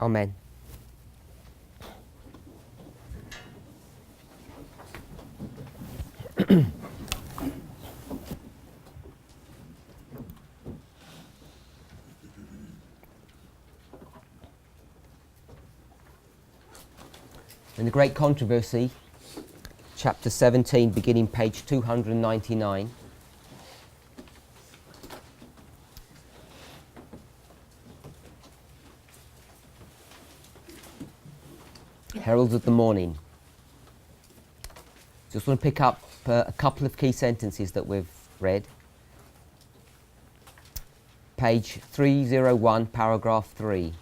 Amen. In the Great Controversy, chapter 17, beginning page 299. Heralds of the Morning. Just want to pick up a couple of key sentences that we've read. Page 301, paragraph 3.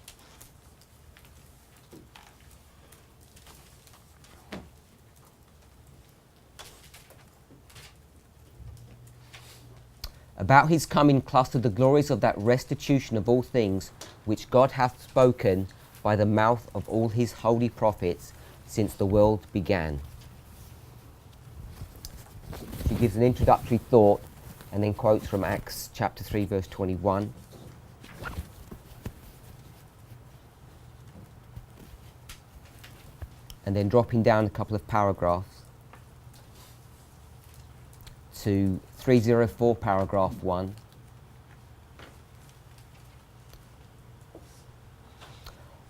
About his coming cluster the glories of that restitution of all things which God hath spoken by the mouth of all his holy prophets since the world began. She gives an introductory thought and then quotes from Acts chapter 3 verse 21. And then dropping down a couple of paragraphs to 304 paragraph 1.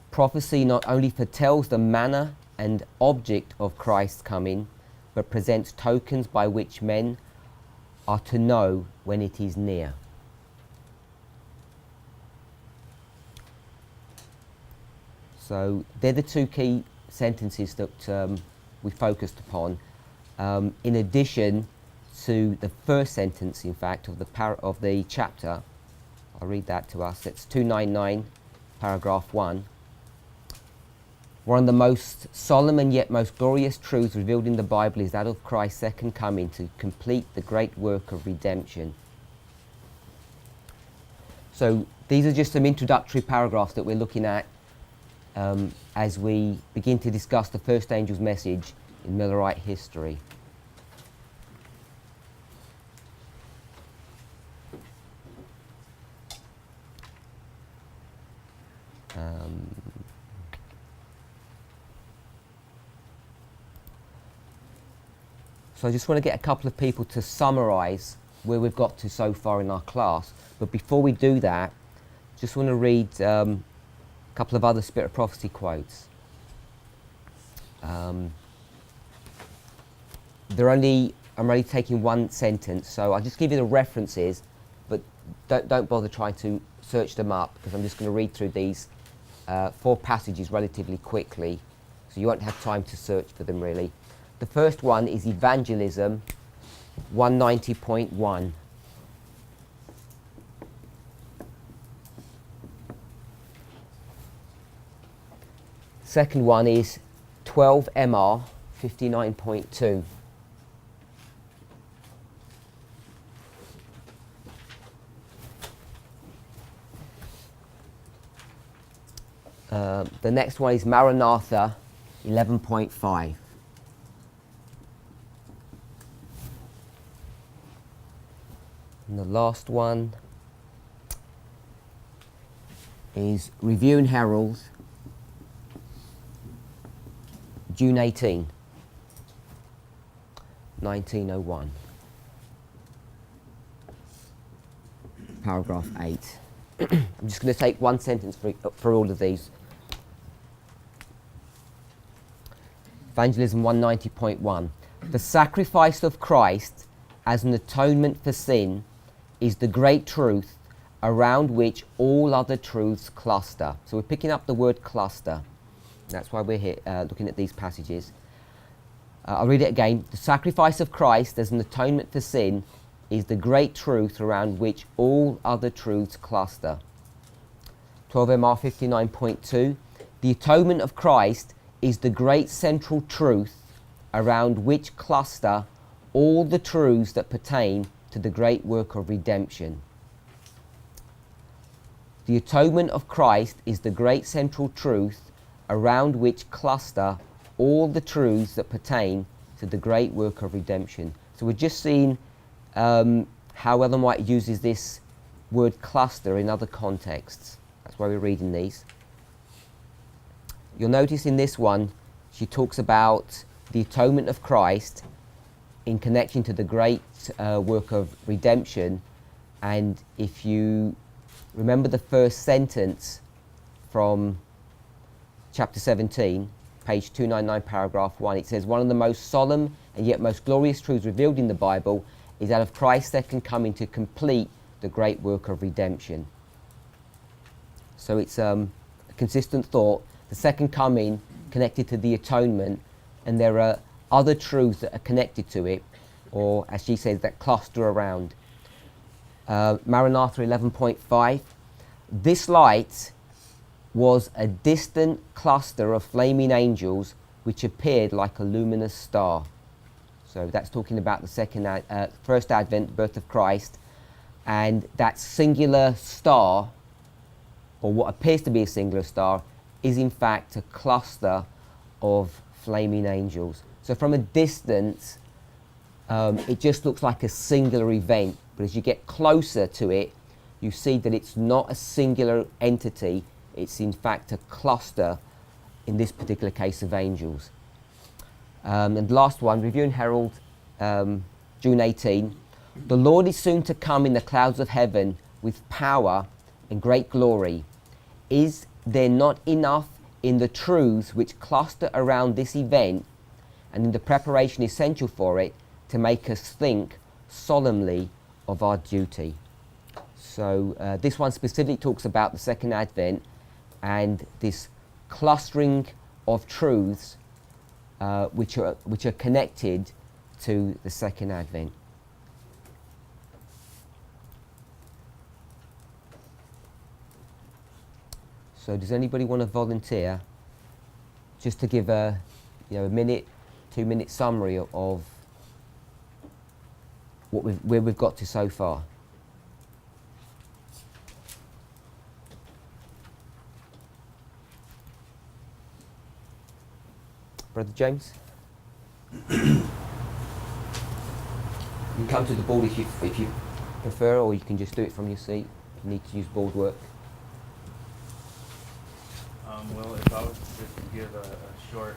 Prophecy not only foretells the manner and object of Christ's coming, but presents tokens by which men are to know when it is near. So they're the two key sentences that we focused upon. In addition to the first sentence, in fact, of the chapter, I'll read that to us. It's 299, paragraph 1. One of the most solemn and yet most glorious truths revealed in the Bible is that of Christ's second coming to complete the great work of redemption. So these are just some introductory paragraphs that we're looking at as we begin to discuss the first angel's message in Millerite history. So I just want to get a couple of people to summarise where we've got to so far in our class. But before we do that, just want to read a couple of other Spirit of Prophecy quotes. I'm only taking one sentence, so I'll just give you the references, but don't bother trying to search them up, because I'm just going to read through these 4 passages relatively quickly, so you won't have time to search for them really. The first one is Evangelism 190.1. Second one is 12 MR 59.2. The next one is Maranatha 11.5. And the last one is Review and Herald, June 18, 1901. Paragraph 8. I'm just going to take one sentence for all of these. Evangelism 190.1. The sacrifice of Christ as an atonement for sin is the great truth around which all other truths cluster. So we're picking up the word cluster. That's why we're here looking at these passages. I'll read it again. The sacrifice of Christ as an atonement for sin is the great truth around which all other truths cluster. 12 MR 59.2. The atonement of Christ is the great central truth around which cluster all the truths that pertain to the great work of redemption. The atonement of Christ is the great central truth around which cluster all the truths that pertain to the great work of redemption. So we're just seeing how Ellen White uses this word cluster in other contexts. That's why we're reading these. you'll notice in this one, she talks about the atonement of Christ in connection to the great work of redemption. And if you remember the first sentence from chapter 17, page 299, paragraph 1, it says, one of the most solemn and yet most glorious truths revealed in the Bible is that of Christ's second coming to complete the great work of redemption. So it's a consistent thought, the second coming connected to the atonement, and there are other truths that are connected to it, or as she says, that cluster around. Maranatha 11.5, this light was a distant cluster of flaming angels which appeared like a luminous star. So that's talking about the first advent, birth of Christ, and that singular star, or what appears to be a singular star, is in fact a cluster of flaming angels. So from a distance, it just looks like a singular event, but as you get closer to it, you see that it's not a singular entity, it's in fact a cluster, in this particular case, of angels. And last one, Review and Herald, June 18, the Lord is soon to come in the clouds of heaven with power and great glory. Is there not enough in the truths which cluster around this event and in the preparation essential for it to make us think solemnly of our duty? So this one specifically talks about the second advent and this clustering of truths which are connected to the second advent. So does anybody want to volunteer just to give a minute, 2-minute summary of where we've got to so far? Brother James? You can come to the board if you prefer, or you can just do it from your seat if you need to use board work. Well, if I was just to give a short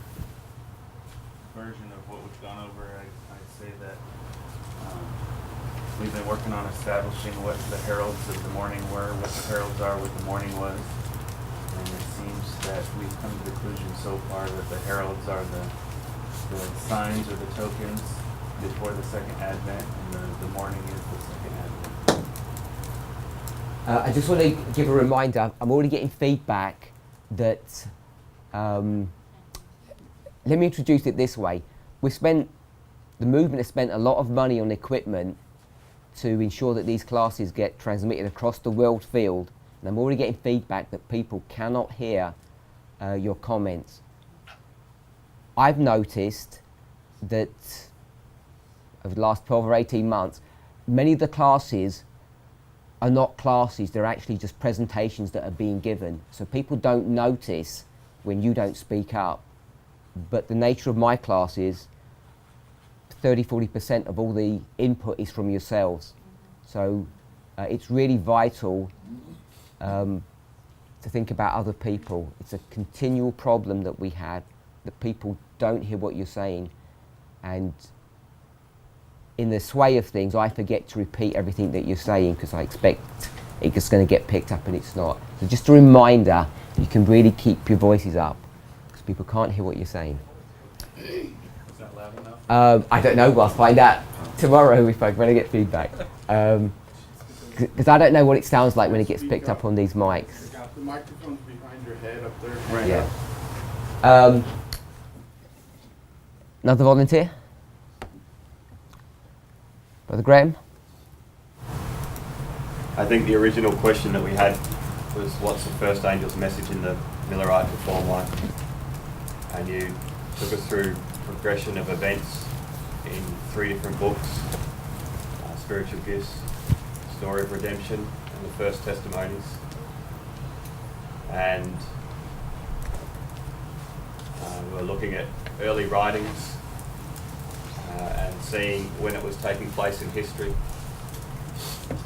version of what we've gone over, I'd say that we've been working on establishing what the heralds of the morning were, what the heralds are, what the morning was. And it seems that we've come to the conclusion so far that the heralds are the signs or the tokens before the second advent, and the morning is the second advent. I just want to give a reminder, I'm already getting feedback that, let me introduce it this way. The movement has spent a lot of money on equipment to ensure that these classes get transmitted across the world field, and I'm already getting feedback that people cannot hear your comments. I've noticed that over the last 12 or 18 months, many of the classes are not classes, they're actually just presentations that are being given. So people don't notice when you don't speak up. But the nature of my class is 30-40% of all the input is from yourselves. So it's really vital to think about other people. It's a continual problem that we have, that people don't hear what you're saying. And in the sway of things, I forget to repeat everything that you're saying because I expect it's going to get picked up, and it's not. So just a reminder, you can really keep your voices up because people can't hear what you're saying. Is that loud enough? I don't know, but I'll find out tomorrow when I get feedback. Because I don't know what it sounds like when it gets picked up on these mics. The microphone's behind your head up there. Right. Yeah. Another volunteer? Brother Graham? I think the original question that we had was, what's the first angel's message in the Millerite Reform life? And you took us through progression of events in 3 different books, Spiritual Gifts, Story of Redemption, and the First Testimonies. And we're looking at early writings and seeing when it was taking place in history,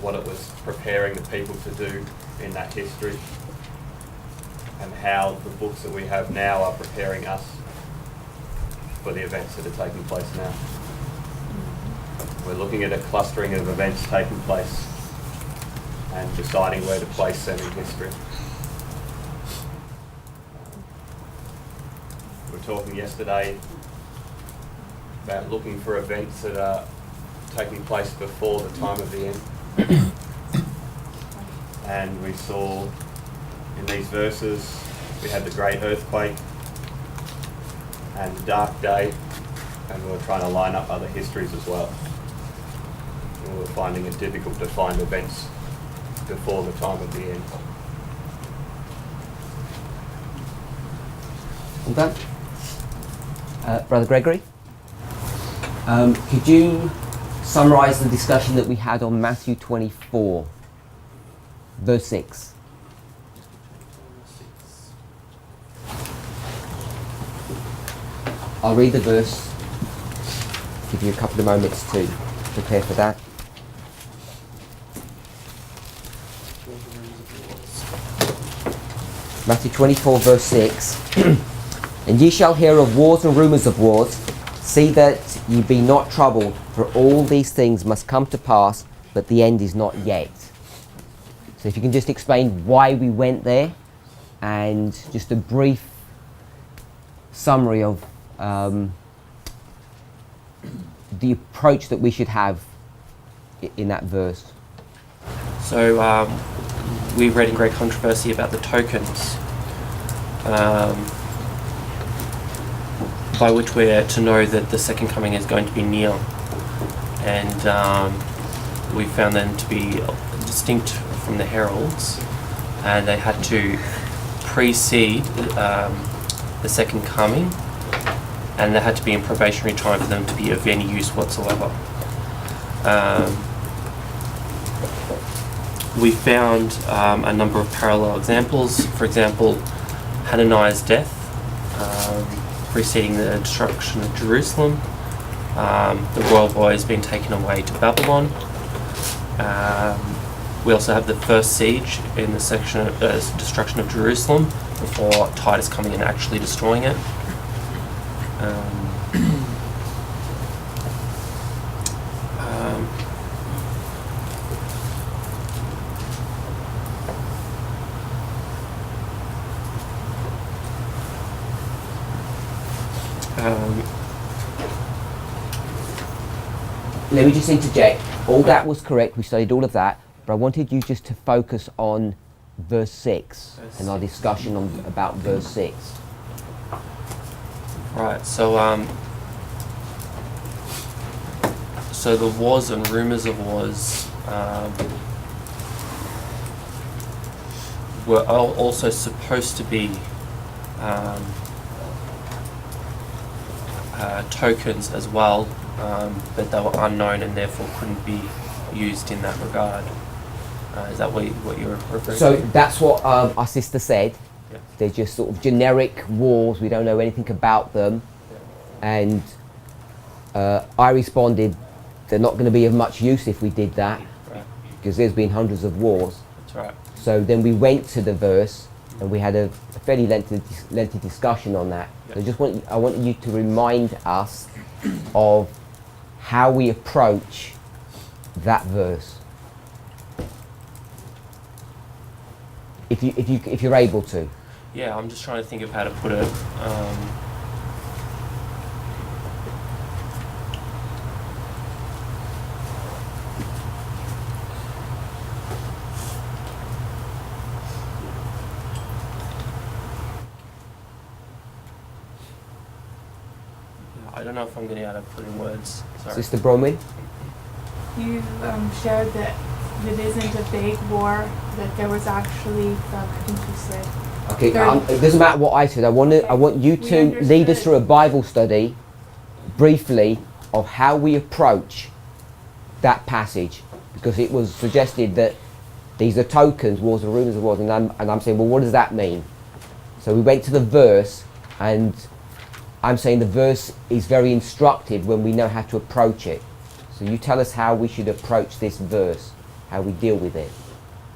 what it was preparing the people to do in that history. and how the books that we have now are preparing us for the events that are taking place now. We're looking at a clustering of events taking place and deciding where to place them in history. We were talking yesterday about looking for events that are taking place before the time of the end. And we saw in these verses, we had the great earthquake and the dark day, and we were trying to line up other histories as well. And we were finding it difficult to find events before the time of the end. All done? Brother Gregory? Could you summarise the discussion that we had on Matthew 24, verse 6? I'll read the verse, give you a couple of moments to prepare for that. Matthew 24, verse 6. And ye shall hear of wars and rumours of wars. See that ye be not troubled, for all these things must come to pass, but the end is not yet. So if you can just explain why we went there, and just a brief summary of the approach that we should have in that verse. So we read in Great Controversy about the tokens by which we're to know that the second coming is going to be near, and we found them to be distinct from the heralds, and they had to precede the second coming, and they had to be in probationary time for them to be of any use whatsoever. We found a number of parallel examples. For example, Hananiah's death preceding the destruction of Jerusalem, the royal boys being taken away to Babylon. We also have the first siege in the section of destruction of Jerusalem before Titus coming in and actually destroying it. Let me just interject. All that was correct. We studied all of that, but I wanted you just to focus on verse 6 and our discussion about verse 6. Right, so the wars and rumours of wars were also supposed to be tokens as well, but they were unknown and therefore couldn't be used in that regard. Is that what you're referring So to? that's what our sister said. Yeah. They're just sort of generic wars. We don't know anything about them. And I responded, they're not going to be of much use if we did that, Right. because there's been hundreds of wars. That's right. So then we went to the verse, and we had a fairly lengthy discussion on that. Yeah. So I want you to remind us of how we approach that verse, if you're able to. Yeah, I'm just trying to think of how to put it. I don't know if I'm going to be able to put in words. Sorry. Sister Bronwyn? You showed that it isn't a vague war, that there was actually, I think you said, Okay, Very- it doesn't matter what I said. I want you We to lead us understood. through a Bible study, briefly, of how we approach that passage, because it was suggested that these are tokens, wars and rumours of wars, and I'm saying, well, what does that mean? So we went to the verse, and I'm saying the verse is very instructive when we know how to approach it. So you tell us how we should approach this verse, how we deal with it.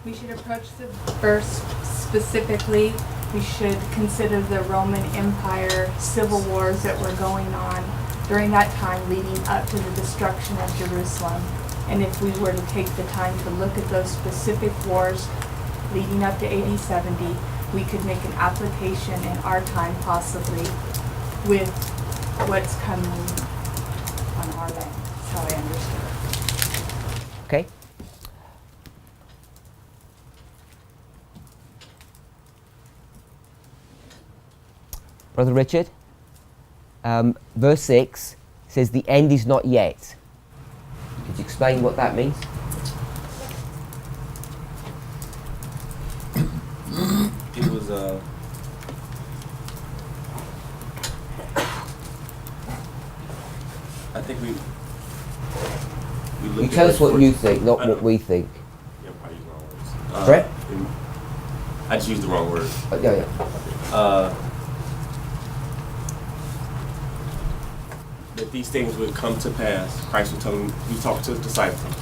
we should approach the verse specifically we should consider the Roman Empire civil wars that were going on during that time leading up to the destruction of Jerusalem. And if we were to take the time to look at those specific wars leading up to AD 70, we could make an application in our time possibly with what's coming on our land. That's how I understood it. Okay? Brother Richard, verse 6 says the end is not yet. Could you explain what that means? It was I think we You looked tell at us what verse you 14. think, not I know. what we think. Yeah, probably used the wrong words. Brett? I just used the wrong word. Yeah. That these things would come to pass. Christ would tell him, he was talking to his disciples,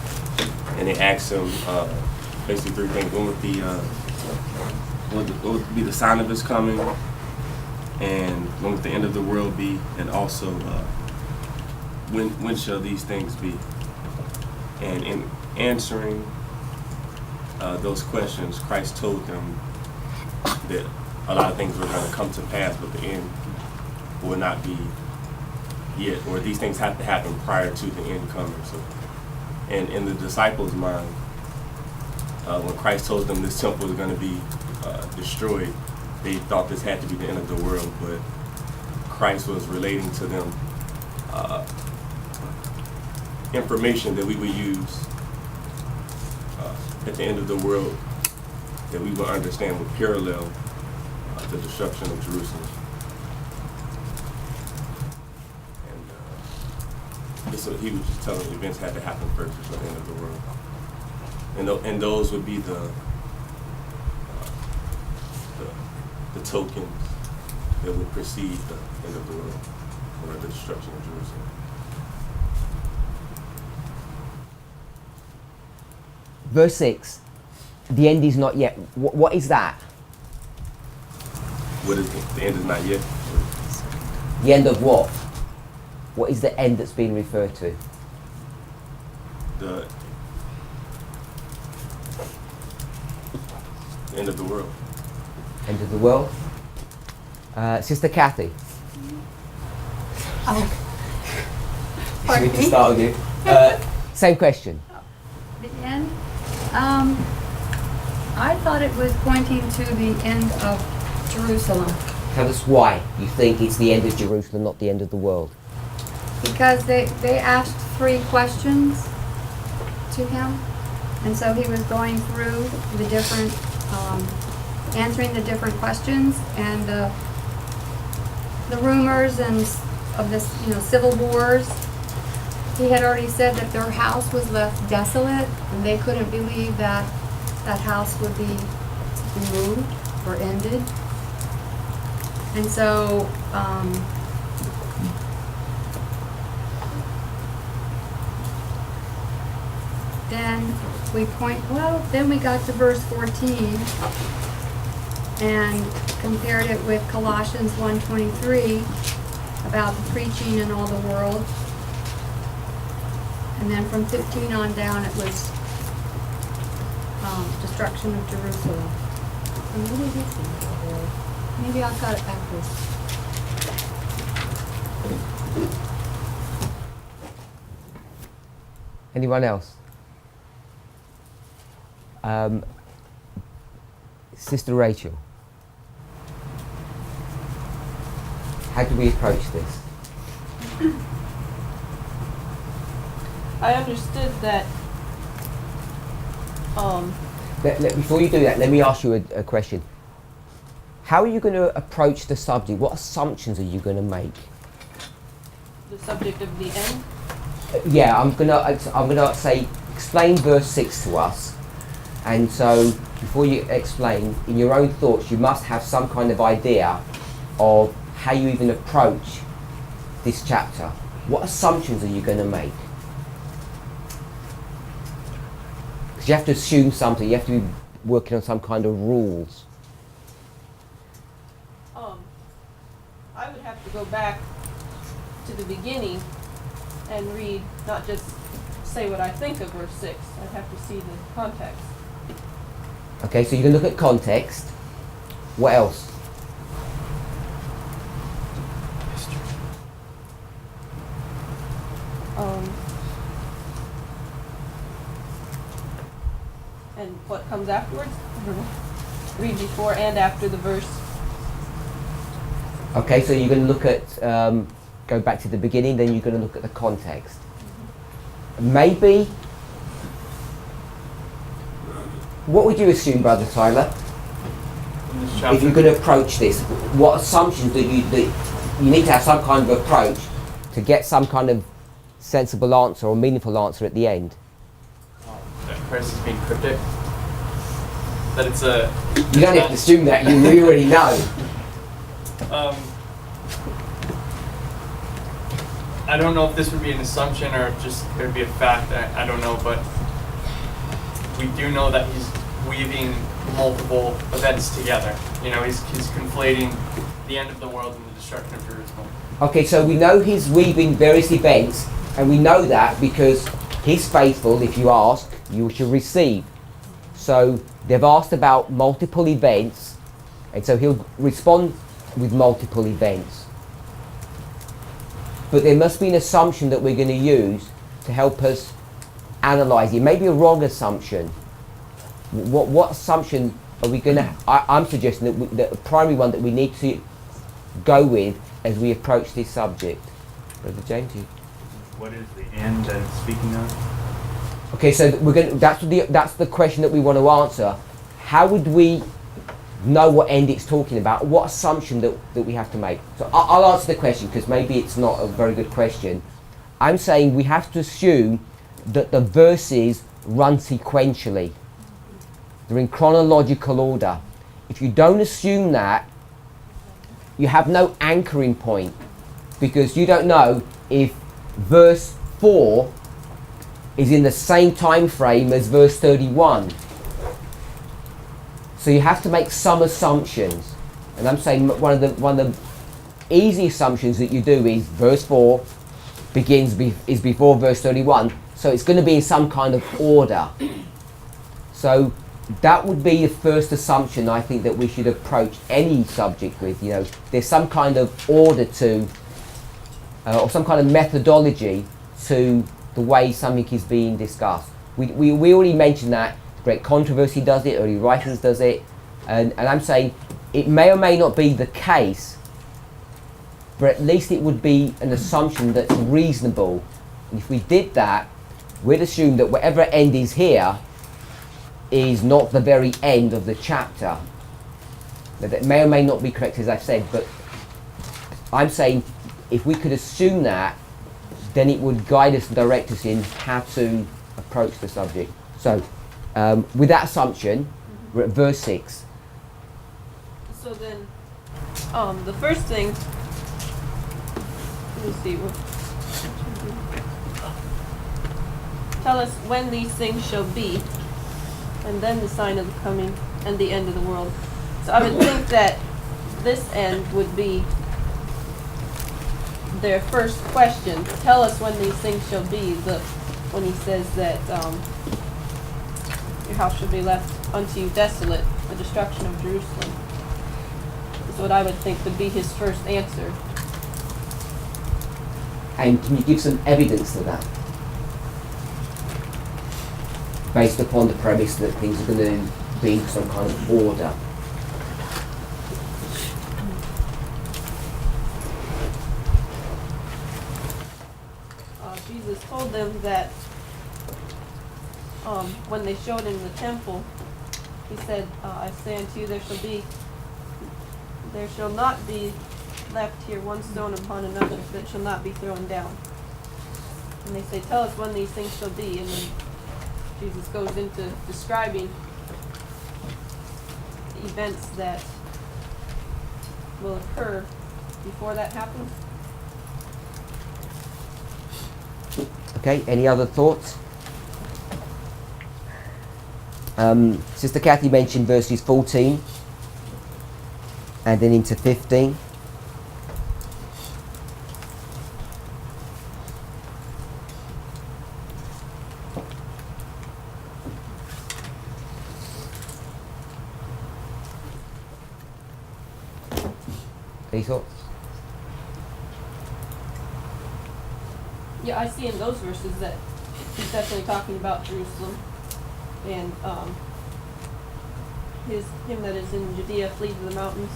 and they asked him basically three things. One would be, what would be the sign of his coming, and when would the end of the world be, and also when shall these things be? And in answering those questions, Christ told them that a lot of things were going to come to pass, but the end will not be yet, or these things have to happen prior to the end coming. So, and in the disciples' mind, when Christ told them this temple is going to be destroyed, they thought this had to be the end of the world, but Christ was relating to them information that we would use at the end of the world, that we would understand would parallel the destruction of Jerusalem. So he was just telling events had to happen first before the end of the world, and those would be the tokens that would precede the end of the world, or the destruction of Jerusalem. Verse 6, the end is not yet. What is that? What is it? The end is not yet. The end of what? What is the end that's being referred to? The end of the world. End of the world? Sister Kathy. We need to start with you. Same question. The end? I thought it was pointing to the end of Jerusalem, Tell us why you think it's the end of Jerusalem, not the end of the world. because they asked 3 questions to him, and so he was going through the different, answering the different questions, and the rumors and of this, civil wars. He had already said that their house was left desolate, and they couldn't believe that that house would be removed or ended. And so, then we got to verse 14 and compared it with Colossians 1:23 about the preaching in all the world. And then from 15 on down, it was destruction of Jerusalem. And what did he say? Maybe I got it backwards. Anyone else? Sister Rachel. How do we approach this? I understood that. Before you do that, let me ask you a question. How are you going to approach the subject? What assumptions are you going to make? The subject of the end. Yeah, I'm gonna say explain verse 6 to us, and so before you explain, in your own thoughts, you must have some kind of idea of how you even approach this chapter. What assumptions are you going to make? Because you have to assume something. You have to be working on some kind of rules. go back to the beginning and read, not just say what I think of verse 6. I'd have to see the context. Okay, so you can look at context. What else? And what comes afterwards? Read before and after the verse. Okay, so you're going to look at, go back to the beginning, then you're going to look at the context. Maybe, what would you assume, Brother Tyler, In this if chapter, you're going to approach this? What assumptions that you need to have some kind of approach to get some kind of sensible answer or meaningful answer at the end? That Christ is being cryptic. That it's a. You don't have to assume that, you already know. I don't know if this would be an assumption or if just it would be a fact. I don't know, but we do know that he's weaving multiple events together. You know, he's conflating the end of the world and the destruction of Jerusalem. Okay, so we know he's weaving various events, and we know that because he's faithful. If you ask, you shall receive. So they've asked about multiple events, and so he'll respond with multiple events. But there must be an assumption that we're going to use to help us analyze it. Maybe a wrong assumption. What assumption are we going to... I'm suggesting that the primary one that we need to go with as we approach this subject. Brother James, you... what is the end that it's speaking of? Okay, so we're going. That's the question that we want to answer. How would we know what end it's talking about? What assumption that we have to make? So I'll answer the question because maybe it's not a very good question. I'm saying we have to assume that the verses run sequentially. They're in chronological order. If you don't assume that, you have no anchoring point because you don't know if verse 4 is in the same time frame as verse 31. So you have to make some assumptions. And I'm saying one of the easy assumptions that you do is verse 4 is before verse 31. So it's going to be in some kind of order. So that would be the first assumption I think that we should approach any subject with. You know, there's some kind of order to, or some kind of methodology to the way something is being discussed. We already mentioned that. Great Controversy does it, early writings does it, and I'm saying it may or may not be the case, but at least it would be an assumption that's reasonable. And if we did that, we'd assume that whatever end is here is not the very end of the chapter. Now, that may or may not be correct, as I've said, but I'm saying if we could assume that, then it would guide us and direct us in how to approach the subject. So, with that assumption, we're at verse 6. So then, the first thing, let me see. Tell us when these things shall be, and then the sign of the coming and the end of the world. So I would think that this end would be their first question. Tell us when these things shall be. When he says that your house shall be left unto you desolate, the destruction of Jerusalem, is what I would think would be his first answer. And can you give some evidence to that? Based upon the premise that things are going to be in some kind of order. Jesus told them that when they showed him the temple, he said, I say unto you, there shall not be left here one stone upon another that shall not be thrown down. And they say, tell us when these things shall be. And then Jesus goes into describing the events that will occur before that happens. Okay, any other thoughts? Sister Kathy mentioned verses 14 and then into 15. Any thoughts? Yeah, I see in those verses that he's definitely talking about Jerusalem, and him that is in Judea flee to the mountains.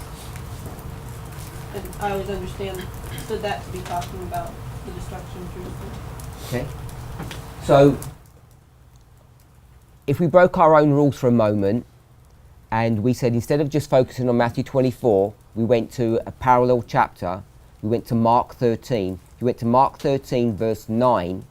And I always understood that to be talking about the destruction of Jerusalem. Okay. So, if we broke our own rules for a moment, and we said instead of just focusing on Matthew 24, we went to a parallel chapter. We went to Mark 13. We went to Mark 13, verse 9.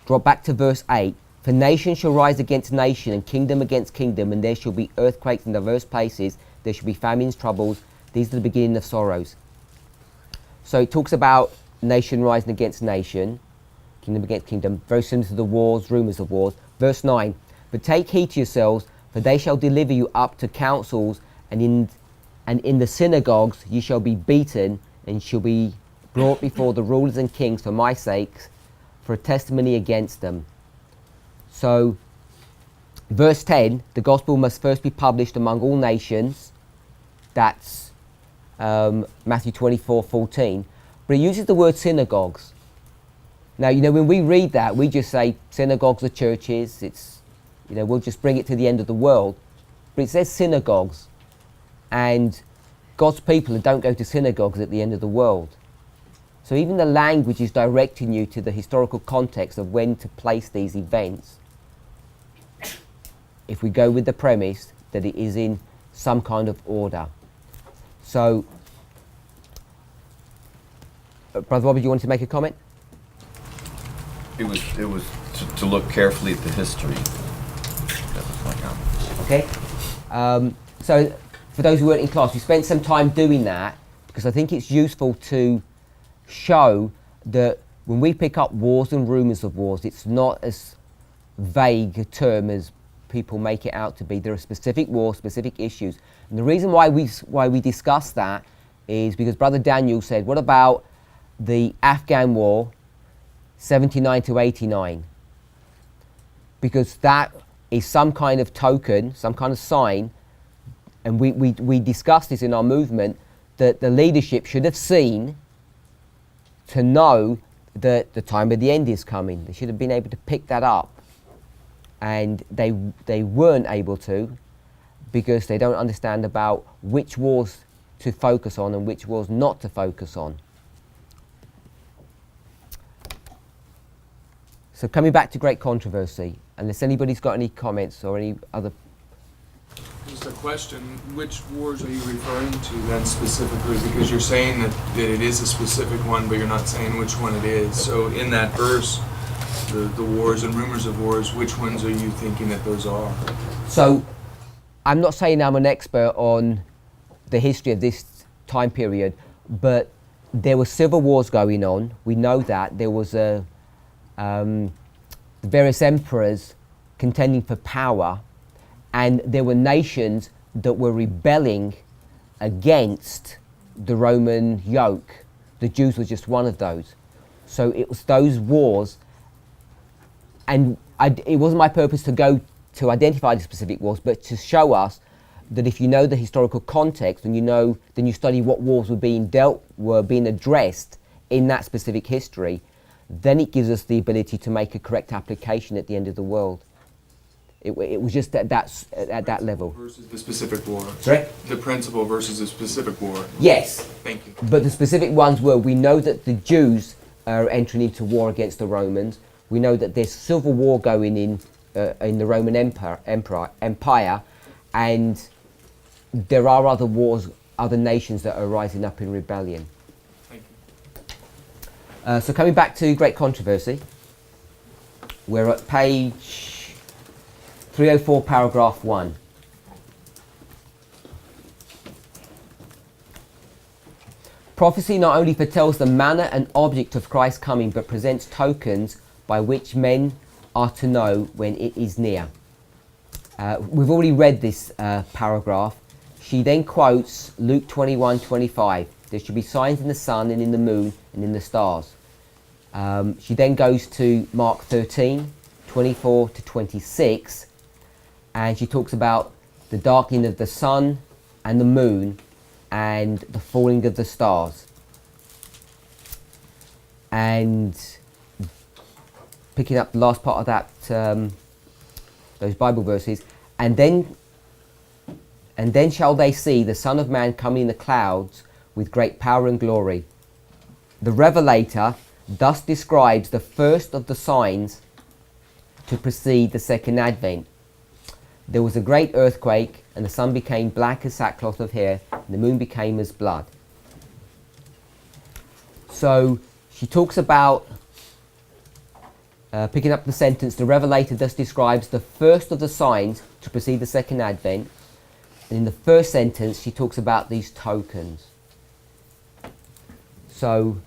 Drop back to verse 8. For nation shall rise against nation, and kingdom against kingdom, and there shall be earthquakes in diverse places. There shall be famines, troubles. These are the beginning of sorrows. So it talks about nation rising against nation, kingdom against kingdom, very similar to the wars, rumours of wars. Verse 9, but take heed to yourselves, for they shall deliver you up to councils, and in the synagogues you shall be beaten, and shall be brought before the rulers and kings for my sake, for a testimony against them. So, verse 10, the gospel must first be published among all nations. That's Matthew 24:14. But it uses the word synagogues. Now, when we read that, we just say synagogues are churches. It's, we'll just bring it to the end of the world. But it says synagogues. And God's people don't go to synagogues at the end of the world. So even the language is directing you to the historical context of when to place these events. If we go with the premise that it is in some kind of order. So, Brother Bobby, do you want to make a comment? It was to look carefully at the history. That was my comment. Okay. So, for those who weren't in class, we spent some time doing that because I think it's useful to show that when we pick up wars and rumours of wars, it's not as vague a term as people make it out to be. There are specific wars, specific issues. And the reason why we discuss that is because Brother Daniel said, what about the Afghan war, 79 to 89? Because that is some kind of token, some kind of sign, and we discussed this in our movement, that the leadership should have seen to know that the time of the end is coming. They should have been able to pick that up. And they weren't able to because they don't understand about which wars to focus on and which wars not to focus on. So coming back to great controversy, unless anybody's got any comments or any other... Just a question, which wars are you referring to then specifically? Because you're saying that it is a specific one, but you're not saying which one it is. So in that verse, the wars and rumors of wars, which ones are you thinking that those are? So I'm not saying I'm an expert on the history of this time period, but there were civil wars going on. We know that. There was various emperors contending for power, and there were nations that were rebelling against the Roman yoke. The Jews were just one of those. So it was those wars, and it wasn't my purpose to go to identify the specific wars, but to show us that if you know the historical context and then you study what wars were being addressed in that specific history, then it gives us the ability to make a correct application at the end of the world. It was just at that level. Versus the specific war. Sorry? The principle versus the specific war. Yes. Thank you. But the specific ones were, we know that the Jews are entering into war against the Romans. We know that there's civil war going in the Roman Empire, and there are other wars, other nations that are rising up in rebellion. Thank you. So coming back to great controversy, we're at page 304, paragraph 1. Prophecy not only foretells the manner and object of Christ's coming, but presents tokens by which men are to know when it is near. We've already read this paragraph. She then quotes Luke 21:25. There should be signs in the sun and in the moon and in the stars. She then goes to Mark 13, 24 to 26, and she talks about the darkening of the sun and the moon and the falling of the stars. And picking up the last part of that, those Bible verses, and then shall they see the Son of Man coming in the clouds with great power and glory. The Revelator thus describes the first of the signs to precede the second advent. There was a great earthquake, and the sun became black as sackcloth of hair, and the moon became as blood. So she talks about, picking up the sentence, the Revelator thus describes the first of the signs to precede the second advent. And in the first sentence, she talks about these tokens. So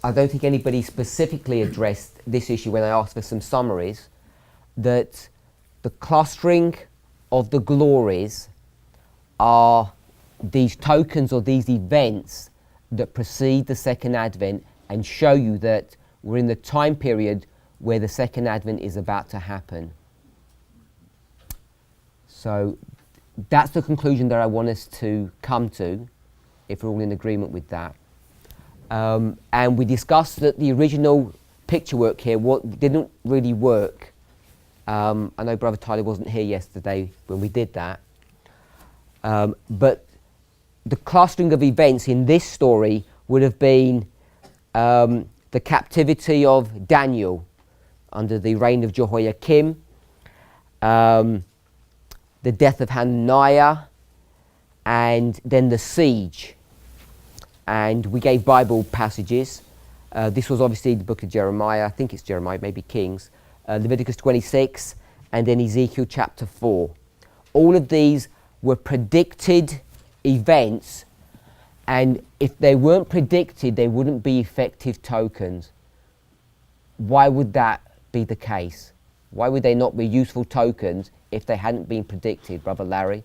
I don't think anybody specifically addressed this issue when I asked for some summaries, that the clustering of the glories are these tokens or these events that precede the second advent and show you that we're in the time period where the second advent is about to happen. So that's the conclusion that I want us to come to, if we're all in agreement with that. And we discussed that the original picture work here didn't really work. I know Brother Tyler wasn't here yesterday when we did that. But the clustering of events in this story would have been the captivity of Daniel under the reign of Jehoiakim, the death of Hananiah, and then the siege. And we gave Bible passages. This was obviously the book of Jeremiah. I think it's Jeremiah, maybe Kings. Leviticus 26, and then Ezekiel chapter 4. All of these were predicted events, and if they weren't predicted, they wouldn't be effective tokens. Why would that be the case? Why would they not be useful tokens if they hadn't been predicted, Brother Larry?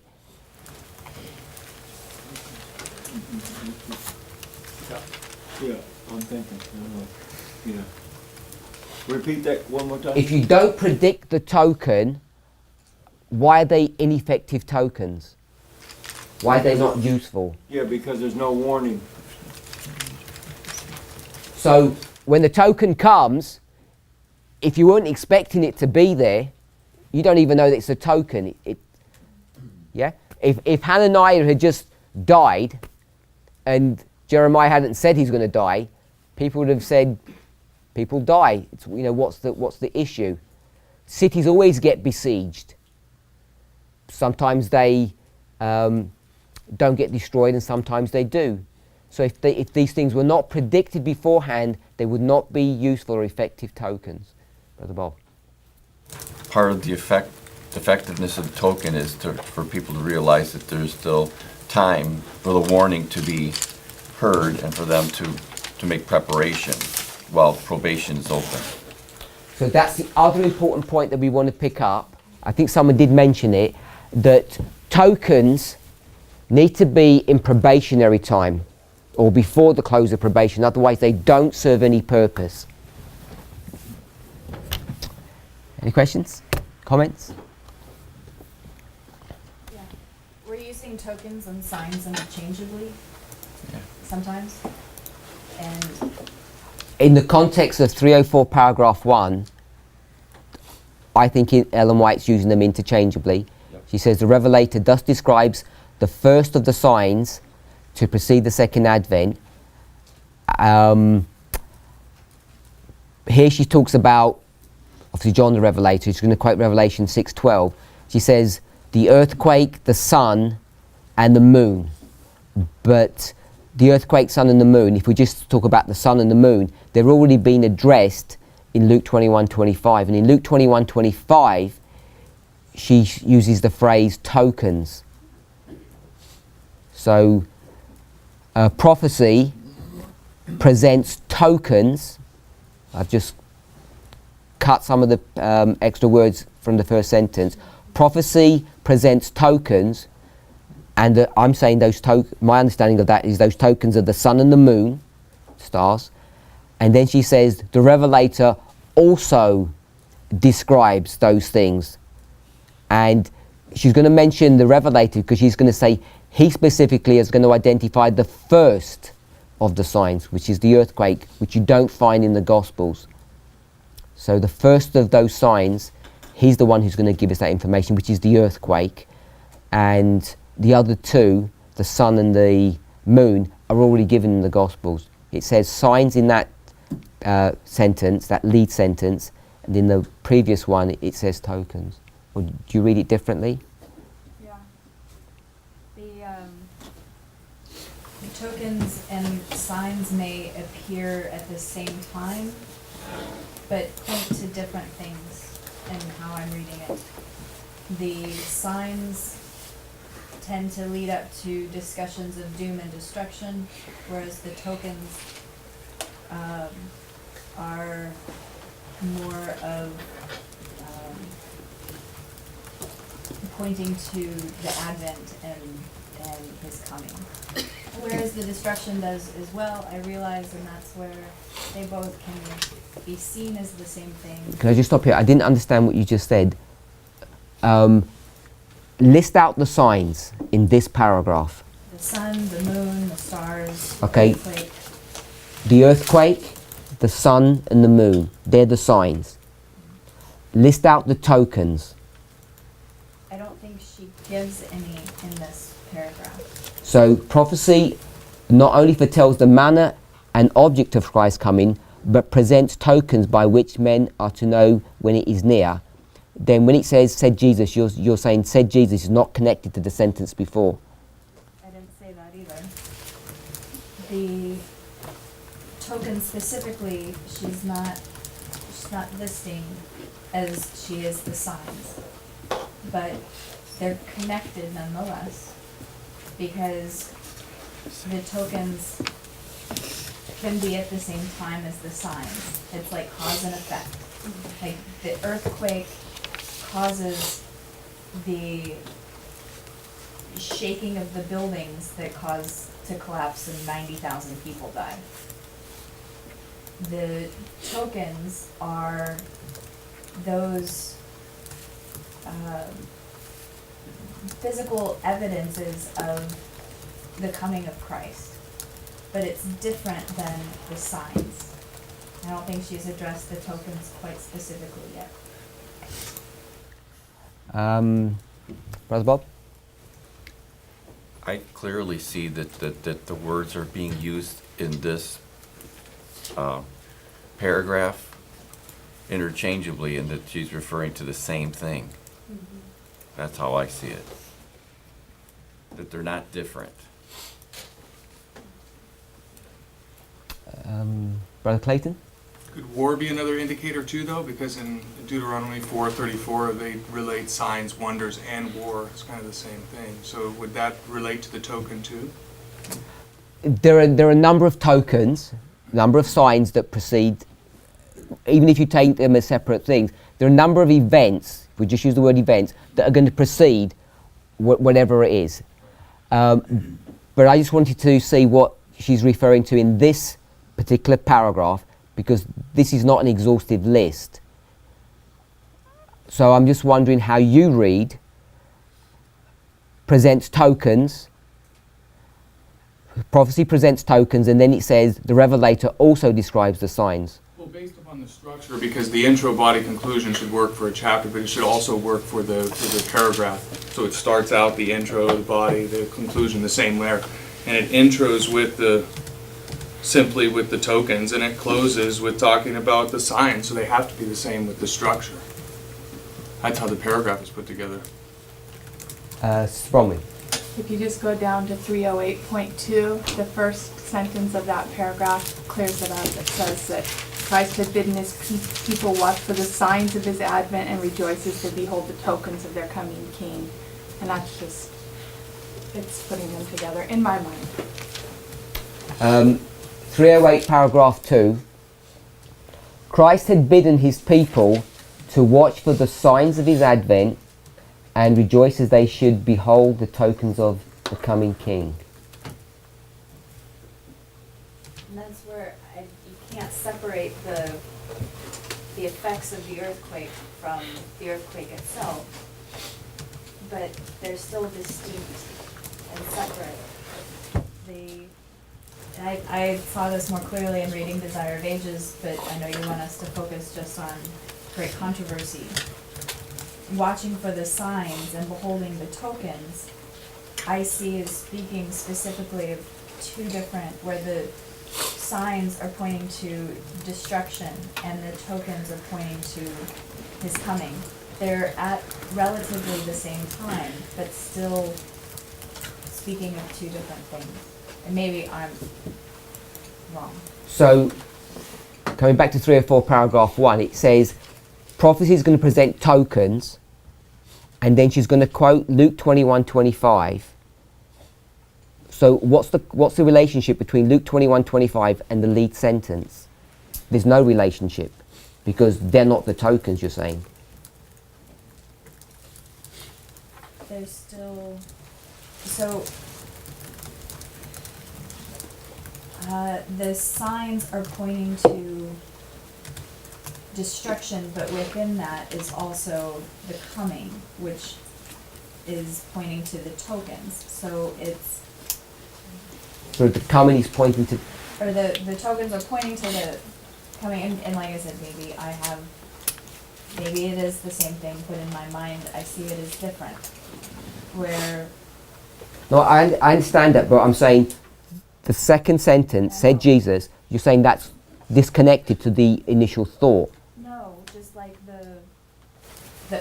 Yeah, I'm thinking. Yeah. Repeat that one more time. If you don't predict the token, why are they ineffective tokens? Why are they not useful? Yeah, because there's no warning. So when the token comes, if you weren't expecting it to be there, you don't even know that it's a token. Yeah? If Hananiah had just died and Jeremiah hadn't said he's going to die, people would have said, people die. It's, what's the issue? Cities always get besieged. Sometimes they don't get destroyed, and sometimes they do. So if these things were not predicted beforehand, they would not be useful or effective tokens. Brother Bob. Part of the effectiveness of the token is for people to realize that there's still time for the warning to be heard and for them to make preparation while probation is open. So that's the other important point that we want to pick up. I think someone did mention it, that tokens need to be in probationary time or before the close of probation, otherwise they don't serve any purpose. Any questions? Comments? Yeah. We're using tokens and signs interchangeably sometimes. And in the context of 304 paragraph 1, I think Ellen White's using them interchangeably. Yep. She says the Revelator thus describes the first of the signs to precede the second advent. Here she talks about, obviously John the Revelator, she's going to quote Revelation 6:12. She says the earthquake, the sun, and the moon. But the earthquake, sun, and the moon, if we just talk about the sun and the moon, they're already been addressed in Luke 21:25. And in Luke 21:25, she uses the phrase tokens. So prophecy presents tokens. I've just cut some of the extra words from the first sentence. Prophecy presents tokens And I'm saying my understanding of that is those tokens are the sun and the moon, stars. And then she says the revelator also describes those things. And she's going to mention the revelator because she's going to say he specifically is going to identify the first of the signs, which is the earthquake, which you don't find in the Gospels. So the first of those signs, he's the one who's going to give us that information, which is the earthquake. And the other two, the sun and the moon, are already given in the Gospels. It says signs in that sentence, that lead sentence, and in the previous one it says tokens. Or do you read it differently? Yeah. The tokens and signs may appear at the same time, but point to different things in how I'm reading it. The signs tend to lead up to discussions of doom and destruction, whereas the tokens are more of pointing to the Advent and his coming. Whereas the destruction does as well, I realize, and that's where they both can be seen as the same thing. Can I just stop here? I didn't understand what you just said. List out the signs in this paragraph. The sun, the moon, the stars, Okay. the earthquake. The earthquake, the sun and the moon, they're the signs. List out the tokens. I don't think she gives any in this paragraph. So prophecy not only foretells the manner and object of Christ's coming, but presents tokens by which men are to know when it is near. Then when it says, said Jesus, you're saying said Jesus is not connected to the sentence before. I didn't say that either. The token specifically, she's not listing as she is the signs, but they're connected nonetheless, because the tokens can be at the same time as the signs. It's like cause and effect. Like the earthquake causes the shaking of the buildings that cause to collapse and 90,000 people die. The tokens are those physical evidences of the coming of Christ, but it's different than the signs. I don't think she's addressed the tokens quite specifically yet. Brother Bob? I clearly see that the words are being used in this paragraph interchangeably, and that she's referring to the same thing. Mm-hmm. That's how I see it. That they're not different. Brother Clayton? Could war be another indicator too, though? Because in Deuteronomy 4:34, they relate signs, wonders, and war. It's kind of the same thing. So would that relate to the token too? There are a number of tokens, number of signs that precede, even if you take them as separate things, there are a number of events, if we just use the word events, that are going to precede whatever it is. But I just wanted to see what she's referring to in this particular paragraph, because this is not an exhaustive list. So I'm just wondering how you read presents tokens, prophecy presents tokens, and then it says the revelator also describes the signs. Well, based upon the structure, because the intro, body, conclusion should work for a chapter, but it should also work for the paragraph. So it starts out the intro, the body, the conclusion, the same there, and it intros with simply with the tokens, and it closes with talking about the signs. So they have to be the same with the structure. That's how the paragraph is put together. Spromley. If you just go down to 308.2, the first sentence of that paragraph clears it up. It says that Christ had bidden his people watch for the signs of his advent and rejoices to behold the tokens of their coming king. And that's just, it's putting them together in my mind. 308 paragraph 2. Christ had bidden his people to watch for the signs of his advent and rejoice as they should behold the tokens of the coming king. And that's where you can't separate the effects of the earthquake from the earthquake itself, but they're still distinct and separate. I saw this more clearly in reading Desire of Ages, but I know you want us to focus just on great controversy. Watching for the signs and beholding the tokens, I see is speaking specifically of two different, where the signs are pointing to destruction and the tokens are pointing to his coming. They're at relatively the same time, but still speaking of two different things. And maybe I'm wrong. So, coming back to 304 paragraph 1, it says, prophecy is going to present tokens, and then she's going to quote Luke 21:25. So what's the relationship between Luke 21:25 and the lead sentence? There's no relationship, because they're not the tokens, you're saying. There's still, so the signs are pointing to destruction, but within that is also the coming, which is pointing to the tokens. So it's, So the coming is pointing to... or the tokens are pointing to the coming, and like I said, maybe it is the same thing, but in my mind, I see it as different. Where... No, I understand that, but I'm saying the second sentence said Jesus, you're saying that's disconnected to the initial thought. No, just like the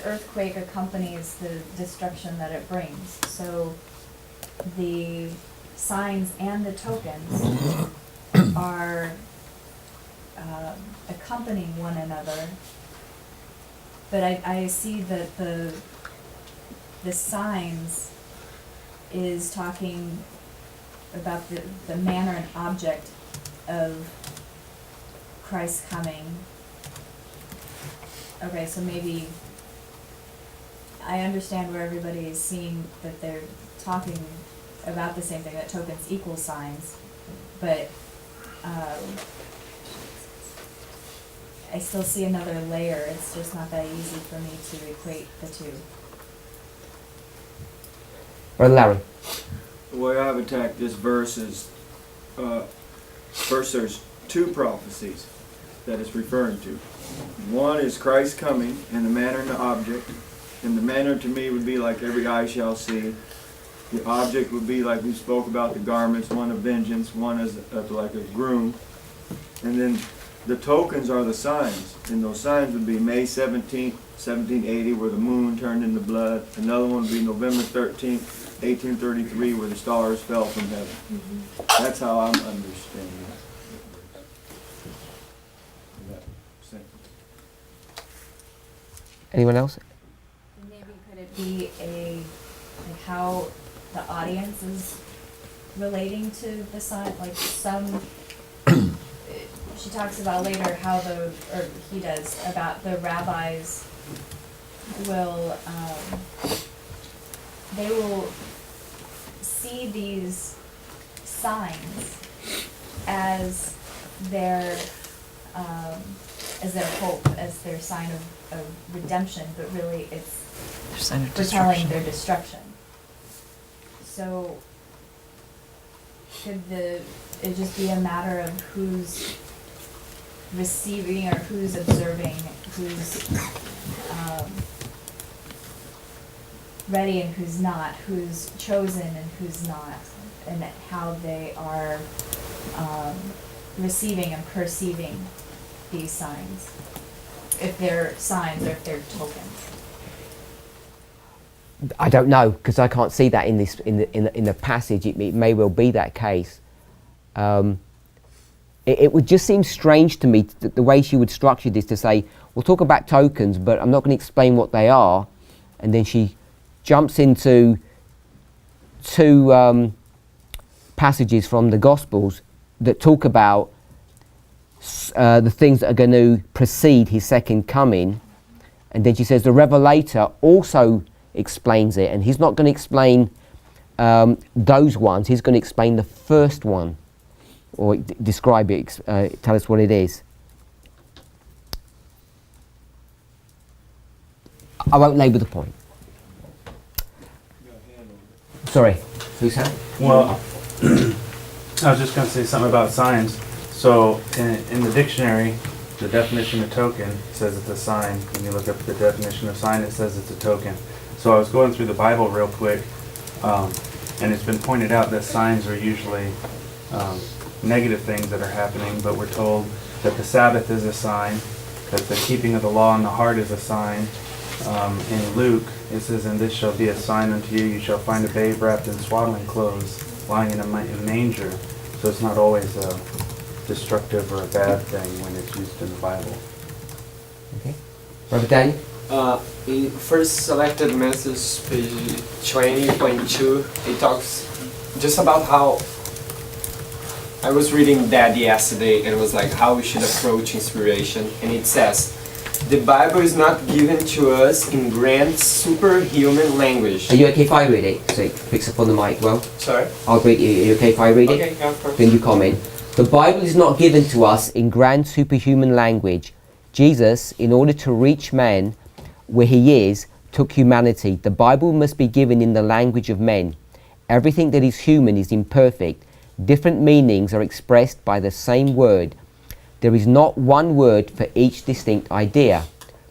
earthquake accompanies the destruction that it brings. So the signs and the tokens are accompanying one another. But I see that the signs is talking about the manner and object of Christ's coming. Okay, so maybe I understand where everybody is seeing that they're talking about the same thing, that tokens equal signs, but I still see another layer. It's just not that easy for me to equate the two. Brother Larry. The way I've attacked this verse is, first there's two prophecies that it's referring to. One is Christ's coming and the manner and the object. And the manner to me would be like every eye shall see. The object would be like we spoke about the garments, one of vengeance, one is like a groom. And then the tokens are the signs. And those signs would be May 17th, 1780, where the moon turned into blood. Another one would be November 13th, 1833, where the stars fell from heaven. Mm-hmm. That's how I'm understanding that sentence. Anyone else? Maybe could it be like how the audience is relating to the sign? Like some, she talks about later how or he does, about the rabbis will, they will see these signs as their hope, as their sign of redemption, but really it's foretelling their destruction. So could it just be a matter of who's receiving or who's observing, who's ready and who's not, who's chosen and who's not, and how they are receiving and perceiving these signs, if they're signs or if they're tokens? I don't know, because I can't see that in the passage. It may well be that case. It would just seem strange to me the way she would structure this, to say, we'll talk about tokens, but I'm not going to explain what they are. And then she jumps into two passages from the Gospels that talk about the things that are going to precede his second coming. And then she says the Revelator also explains it, and he's not going to explain those ones, he's going to explain the first one, or describe it, tell us what it is. I won't labour the point. Sorry, who's that? Well, I was just going to say something about signs. So in the dictionary, the definition of token says it's a sign. When you look up the definition of sign, it says it's a token. So I was going through the Bible real quick, and it's been pointed out that signs are usually negative things that are happening, but we're told that the Sabbath is a sign, that the keeping of the law in the heart is a sign. In Luke, it says, "And this shall be a sign unto you, you shall find a babe wrapped in swaddling clothes, lying in a manger." So it's not always a destructive or a bad thing when it's used in the Bible. Okay. Brother Daniel? In first selected message, page 20.2, it talks just about how I was reading that yesterday, and it was like how we should approach inspiration, and it says, the Bible is not given to us in grand superhuman language. Are you okay if I read it? So it picks up on the mic well? Sorry? I'll read it. Are you okay if I read it? Okay, yeah, of course. Then you comment. The Bible is not given to us in grand superhuman language. Jesus, in order to reach man where he is, took humanity. The Bible must be given in the language of men. Everything that is human is imperfect. Different meanings are expressed by the same word. There is not one word for each distinct idea.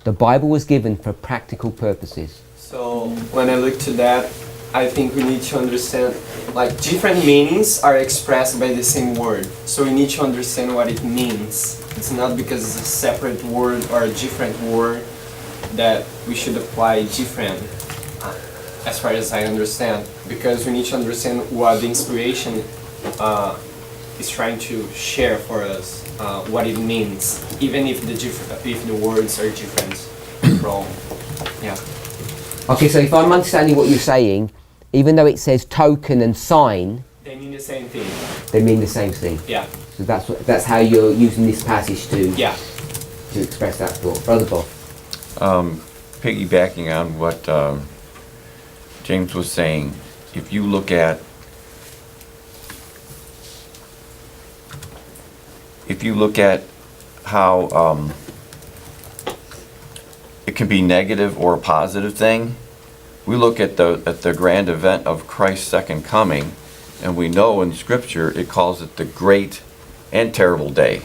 The Bible was given for practical purposes. So when I look to that, I think we need to understand, like, different meanings are expressed by the same word. So we need to understand what it means. It's not because it's a separate word or a different word that we should apply different, as far as I understand. Because we need to understand what the inspiration is trying to share for us, what it means, even if the words are different from, yeah. Okay, so if I'm understanding what you're saying, even though it says token and sign, they mean the same thing. They mean the same thing. Yeah. So that's how you're using this passage to express that thought. Brother Bob. Piggybacking on what James was saying, if you look at how it can be negative or a positive thing, we look at the grand event of Christ's second coming, and we know in Scripture it calls it the great and terrible day.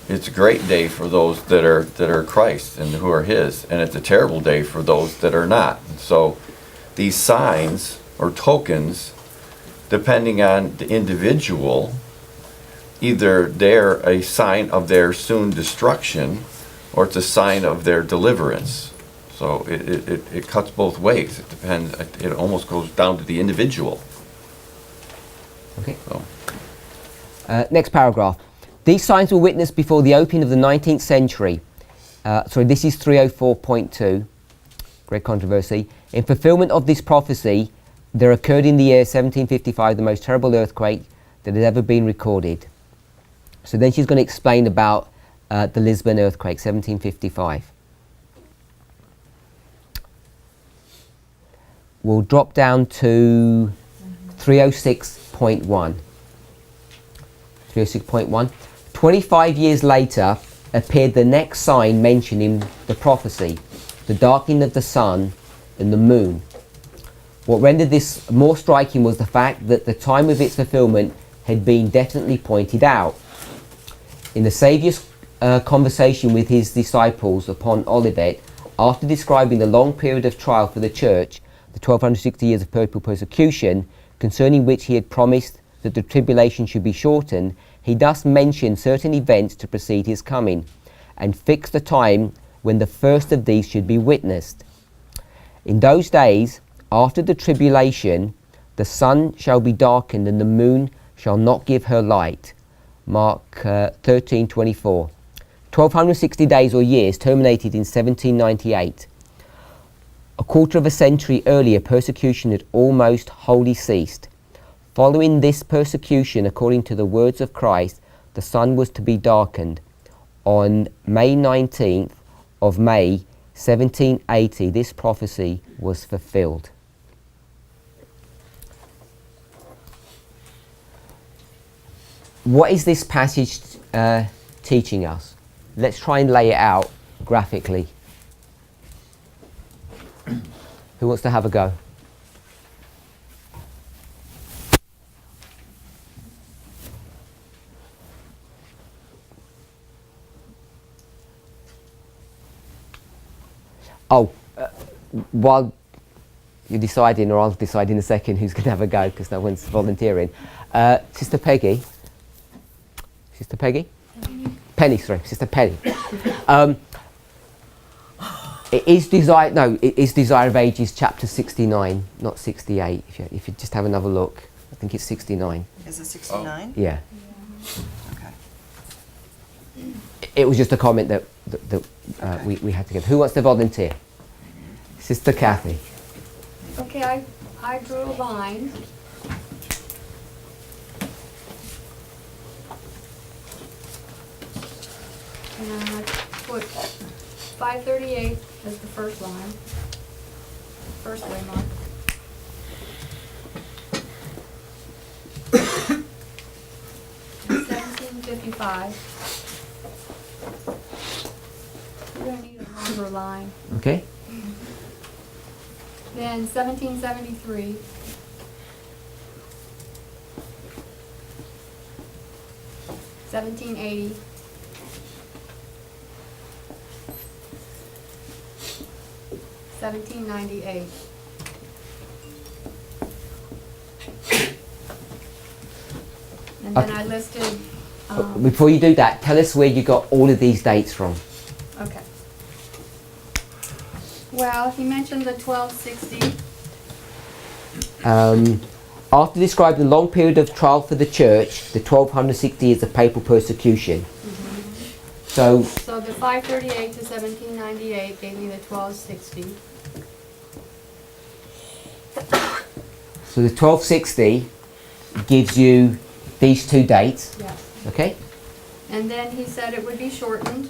It's a great day for those that are Christ and who are His, and it's a terrible day for those that are not. So these signs or tokens, depending on the individual, either they're a sign of their soon destruction or it's a sign of their deliverance. So it cuts both ways. It depends. It almost goes down to the individual. Okay. So. Next paragraph. These signs were witnessed before the opening of the 19th century. This is 304.2. Great controversy. In fulfillment of this prophecy, there occurred in the year 1755 the most terrible earthquake that had ever been recorded. So then she's going to explain about the Lisbon earthquake, 1755. We'll drop down to 306.1. 306.1. 25 years later appeared the next sign mentioned in the prophecy, the darkening of the sun and the moon. What rendered this more striking was the fact that the time of its fulfillment had been definitely pointed out. In the Saviour's conversation with his disciples upon Olivet, after describing the long period of trial for the church, the 1260 years of perpetual persecution, concerning which he had promised that the tribulation should be shortened, he thus mentioned certain events to precede his coming, and fixed the time when the first of these should be witnessed. In those days, after the tribulation, the sun shall be darkened, and the moon shall not give her light. Mark 13:24. 1260 days or years terminated in 1798. A quarter of a century earlier, persecution had almost wholly ceased. Following this persecution, according to the words of Christ, the sun was to be darkened. On May 19th of May 1780, this prophecy was fulfilled. what is this passage teaching us? Let's try and lay it out graphically. Who wants to have a go? Oh, while you're deciding, or I'll decide in a second who's going to have a go, because no one's volunteering. Sister Peggy. Sister Peggy? Penny, sorry, Sister Penny. It is Desire of Ages, chapter 69, not 68. If you just have another look, I think it's 69. Is it 69? Yeah. Okay. It was just a comment that we had to give. Who wants to volunteer? Sister Kathy. Okay, I drew a line. And I put 538 as the first line, first waymark. And 1755. You're going to need a longer line. Okay. Then 1773. $1780. $1798. And then I listed. Before you do that, tell us where you got all of these dates from. Okay. Well, he mentioned the 1260. After describing the long period of trial for the church, the 1260 is the papal persecution. So the 538 to 1798 gave me the 1260. So the 1260 gives you these two dates. Yeah. Okay? And then he said it would be shortened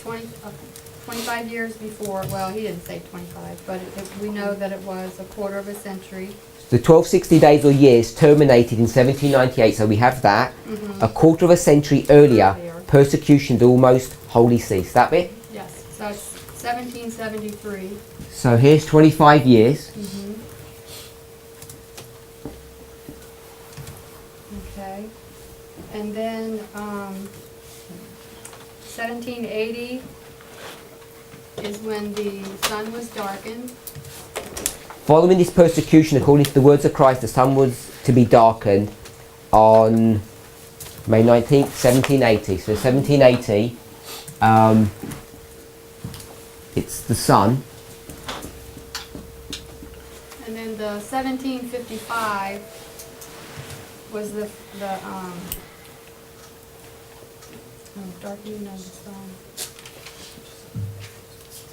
25 years before. Well, he didn't say 25, but we know that it was a quarter of a century. The 1260 days or years terminated in 1798, so we have that. A quarter of a century earlier, persecution almost wholly ceased. That bit? Yes, so it's 1773. So here's 25 years. Okay. And then 1780 is when the sun was darkened. Following this persecution, according to the words of Christ, the sun was to be darkened on May 19th, 1780. So 1780, it's the sun. And then the 1755 was the darkening of the sun.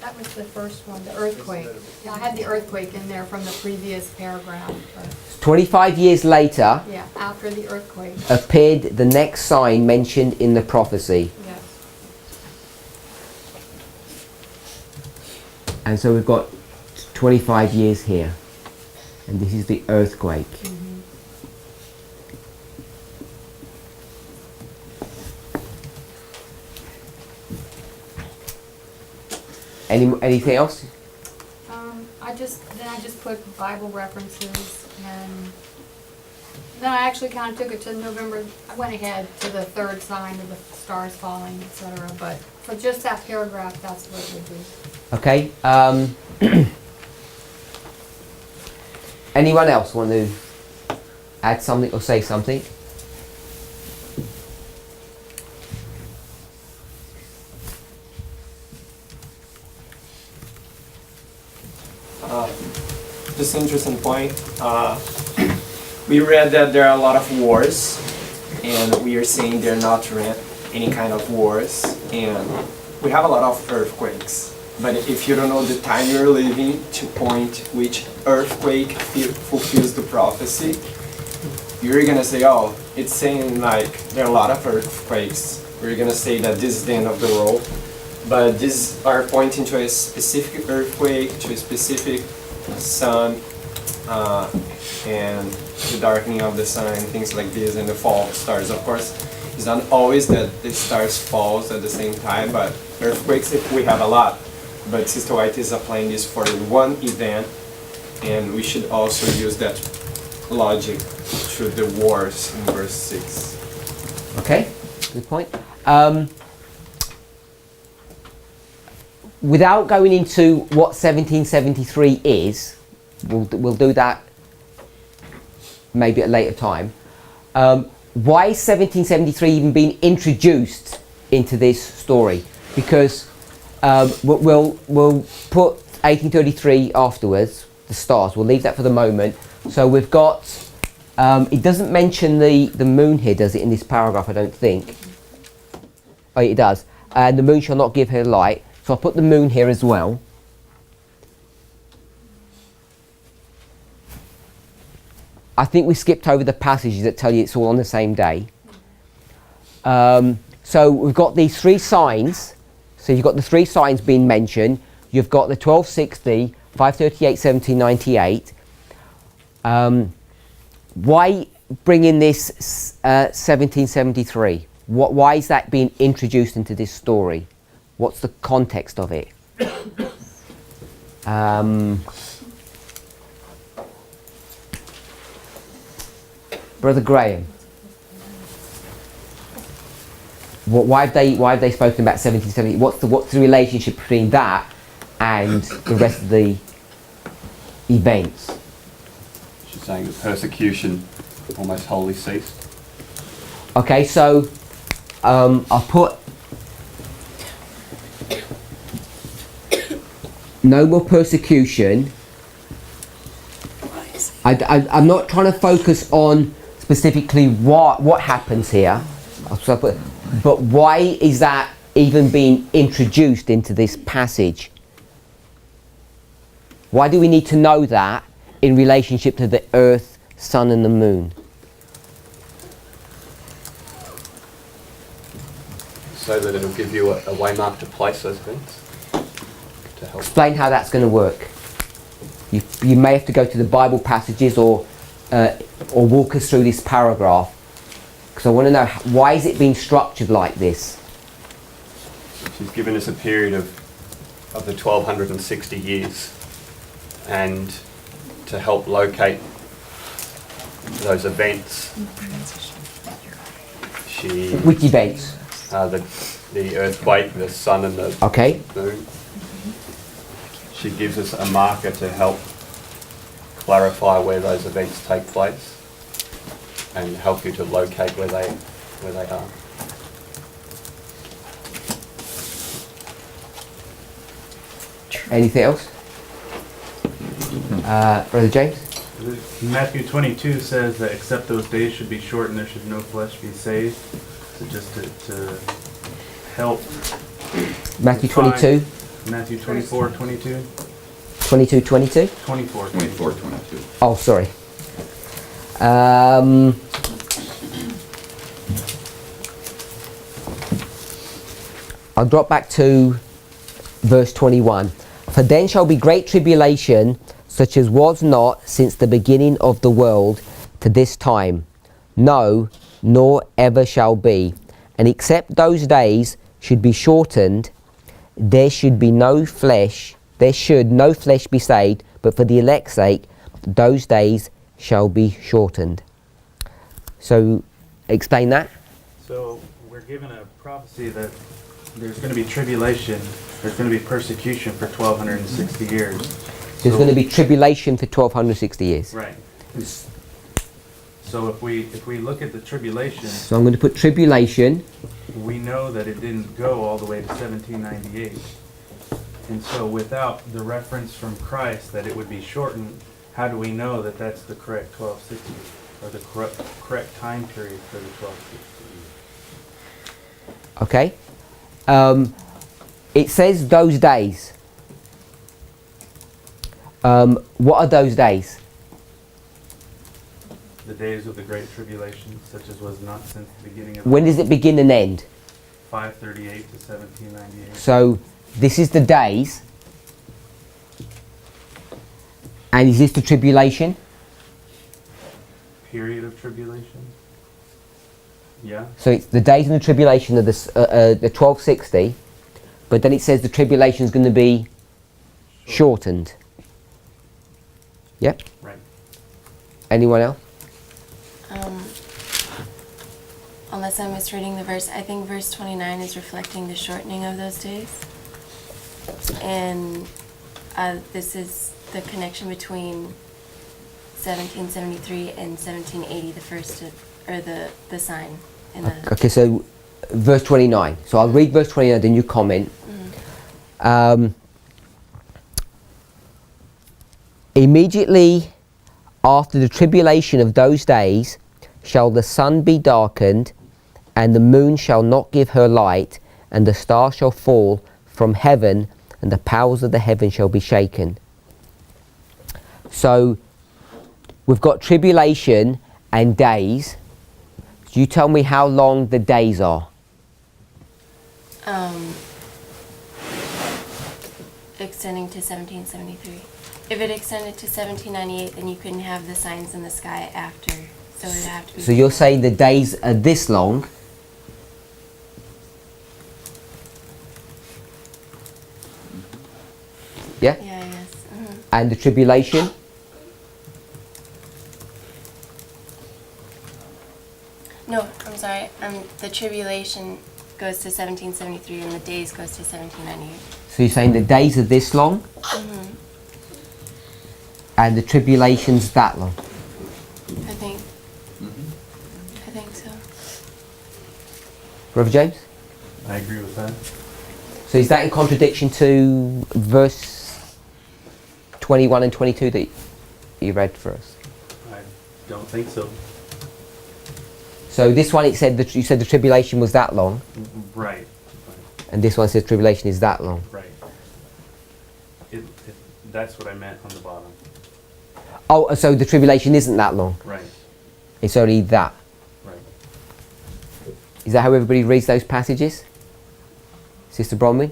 That was the first one, the earthquake. Yeah, I had the earthquake in there from the previous paragraph. But 25 years later, yeah, after the earthquake. appeared the next sign mentioned in the prophecy. Yes. And so we've got 25 years here. And this is the earthquake. Anything else? I just put Bible references, and then I actually kind of took it to November. I went ahead to the third sign of the stars falling, etc. But for just that paragraph, that's what it would be. Okay. Anyone else want to add something or say something? Just an interesting point. We read that there are a lot of wars, and we are saying they're not any kind of wars, and we have a lot of earthquakes. But if you don't know the time you're living to point which earthquake fulfills the prophecy, you're gonna say, oh, it's saying like there are a lot of earthquakes. We're gonna say that this is the end of the world. But these are pointing to a specific earthquake, to a specific sun. and the darkening of the sun and things like this, and the fall of stars. Of course, it's not always that the stars falls at the same time, but earthquakes we have a lot. But Sister White is applying this for one event, and we should also use that logic to the wars in verse 6. Okay, good point. Without going into what 1773 is, we'll do that maybe at a later time. Why is 1773 even being introduced into this story? Because we'll put 1833 afterwards, the stars. We'll leave that for the moment. So we've got, it doesn't mention the moon here, does it, in this paragraph, I don't think. Oh, it does. And the moon shall not give her light. So I'll put the moon here as well. I think we skipped over the passages that tell you it's all on the same day. So we've got these three signs. So you've got the three signs being mentioned. You've got the 1260, 538, 1798. Why bring in this 1773? Why is that being introduced into this story? What's the context of it? Brother Graham. Why have they spoken about 1770? What's the relationship between that and the rest of the events? She's saying that persecution almost wholly ceased. Okay, so I'll put no more persecution. I'm not trying to focus on specifically what happens here, but why is that even being introduced into this passage? Why do we need to know that in relationship to the earth, sun and the moon? So that it'll give you a waymark to place those things to help. Explain how that's going to work. You may have to go to the Bible passages or walk us through this paragraph, because I want to know why is it being structured like this. She's given us a period of the 1260 years, and to help locate those events, Which events? The earthquake, the sun and the moon. She gives us a marker to help clarify where those events take place and help you to locate where they are. Anything else? Brother James? Matthew 22 says that except those days should be shortened, there should no flesh be saved. So just to help. Matthew 22? Matthew 24, 22. 22, 22? 24, 22. Oh, sorry. I'll drop back to verse 21. For then shall be great tribulation, such as was not since the beginning of the world to this time, no, nor ever shall be. And except those days should be shortened, there should no flesh be saved, but for the elect's sake, those days shall be shortened. So, explain that. So, we're given a prophecy that there's going to be tribulation, there's going to be persecution for 1260 years. There's going to be tribulation for 1260 years. Right. So if we look at the tribulation, So I'm going to put tribulation. we know that it didn't go all the way to 1798. And so without the reference from Christ that it would be shortened, how do we know that that's the correct 1260 or the correct time period for the 1260? Okay. It says those days. What are those days? The days of the Great Tribulation, such as was not since the beginning of When does it begin and end? 538 to 1798. So this is the days. And is this the tribulation? period of tribulation? Yeah? So it's the days of the tribulation of the 1260, but then it says the tribulation is going to be shortened. Yep. Right. Anyone else? Unless I'm misreading the verse, I think verse 29 is reflecting the shortening of those days. And this is the connection between 1773 and 1780, the first, or the sign. In the Okay, so verse 29. So I'll read verse 29, then you comment. Immediately after the tribulation of those days shall the sun be darkened, and the moon shall not give her light, and the stars shall fall from heaven, and the powers of the heaven shall be shaken. So we've got tribulation and days. You tell me how long the days are. extending to 1773. If it extended to 1798, then you couldn't have the signs in the sky after. So it would have to be. So you're saying the days are this long? Yeah? Yeah, yes. And the tribulation? No, I'm sorry. The tribulation goes to 1773 and the days goes to 1798. So you're saying the days are this long? Mm-hmm. And the tribulation's that long? I think. I think so. Brother James? I agree with that. So is that in contradiction to verse 21 and 22 that you read for us? I don't think so. So this one, it said that you said the tribulation was that long, Right. and this one says tribulation is that long. Right. That's what I meant on the bottom. Oh, so the tribulation isn't that long. Right. It's only that. Right. Is that how everybody reads those passages? Sister Bronwyn?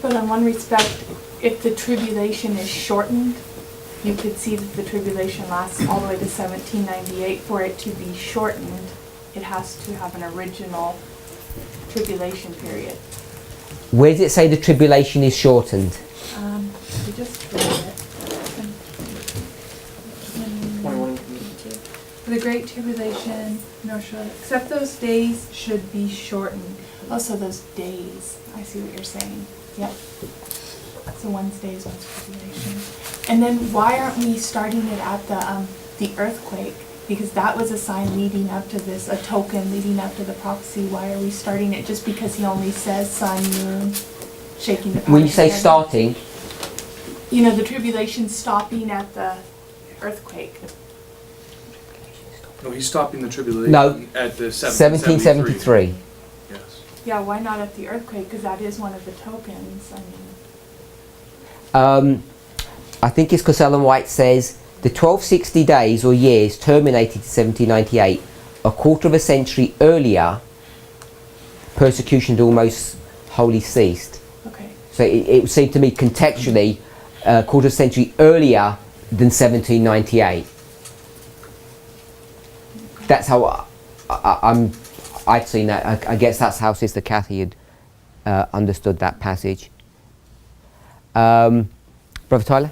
But in one respect, if the tribulation is shortened, you could see that the tribulation lasts all the way to 1798. For it to be shortened, it has to have an original tribulation period. Where does it say the tribulation is shortened? We just read it. 21. For the great tribulation, no, sure, except those days should be shortened. Oh, so those days. I see what you're saying. Yep. So one's days, one's tribulation. And then why aren't we starting it at the earthquake? Because that was a sign leading up to this, a token leading up to the prophecy. Why are we starting it? Just because he only says sun, moon, shaking the powers When you say of heaven? starting, You know, the tribulation stopping at the earthquake. No, he's stopping the tribulation No. at the 1773. Yes. Yeah, why not at the earthquake? Because that is one of the tokens. I think it's because Ellen White says the 1260 days or years terminated in 1798. A quarter of a century earlier, persecution had almost wholly ceased. Okay. So it would seem to me contextually a quarter of a century earlier than 1798. That's how I'd seen that. I guess that's how Sister Kathy had understood that passage. Brother Tyler?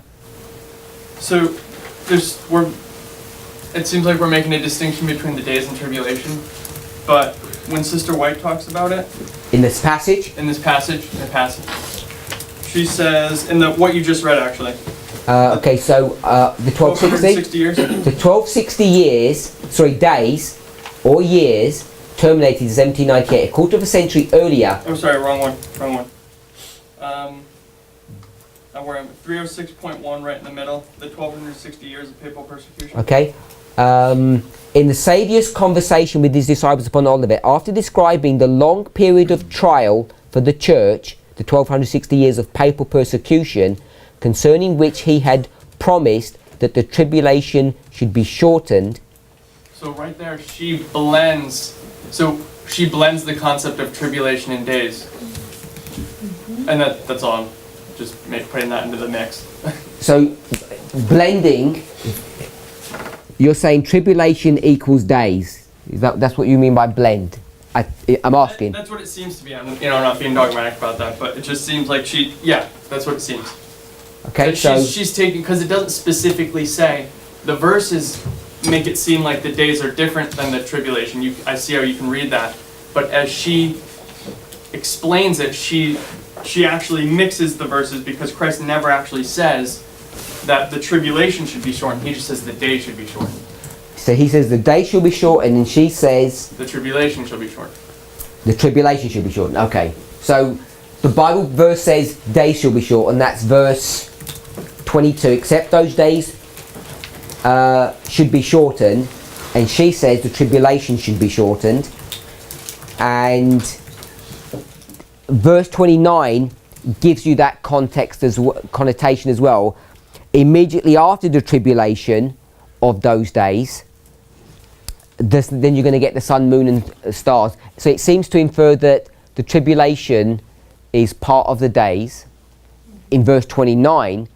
So it seems like we're making a distinction between the days and tribulation, but when Sister White talks about it In this passage? she says in what you just read actually. Okay, so the 1260 years. The 1260 days or years terminated in 1798, a quarter of a century earlier. Oh, sorry, wrong one. We're at 306.1 right in the middle, the 1260 years of papal persecution. Okay. In the Saviour's conversation with his disciples upon Olivet, after describing the long period of trial for the church, the 1260 years of papal persecution, concerning which he had promised that the tribulation should be shortened. So right there, she blends the concept of tribulation and days. And that's all. I'm putting that into the mix. So, blending, You're saying tribulation equals days. That's what you mean by blend? I'm asking. That's what it seems to be. I'm not being dogmatic about that, but it just seems like that's what it seems. Okay, That so she's taking, because it doesn't specifically say, the verses make it seem like the days are different than the tribulation. I see how you can read that, but as she explains it, she actually mixes the verses, because Christ never actually says that the tribulation should be shortened. He just says the day should be shortened. So he says the day shall be shortened, and she says The tribulation shall be shortened. the tribulation should be shortened. Okay, so the Bible verse says days shall be shortened. That's verse 22. Except those days should be shortened, and she says the tribulation should be shortened. And verse 29 gives you that context connotation as well. Immediately after the tribulation of those days, then you're going to get the sun, moon and stars. So it seems to infer that the tribulation is part of the days in verse 29,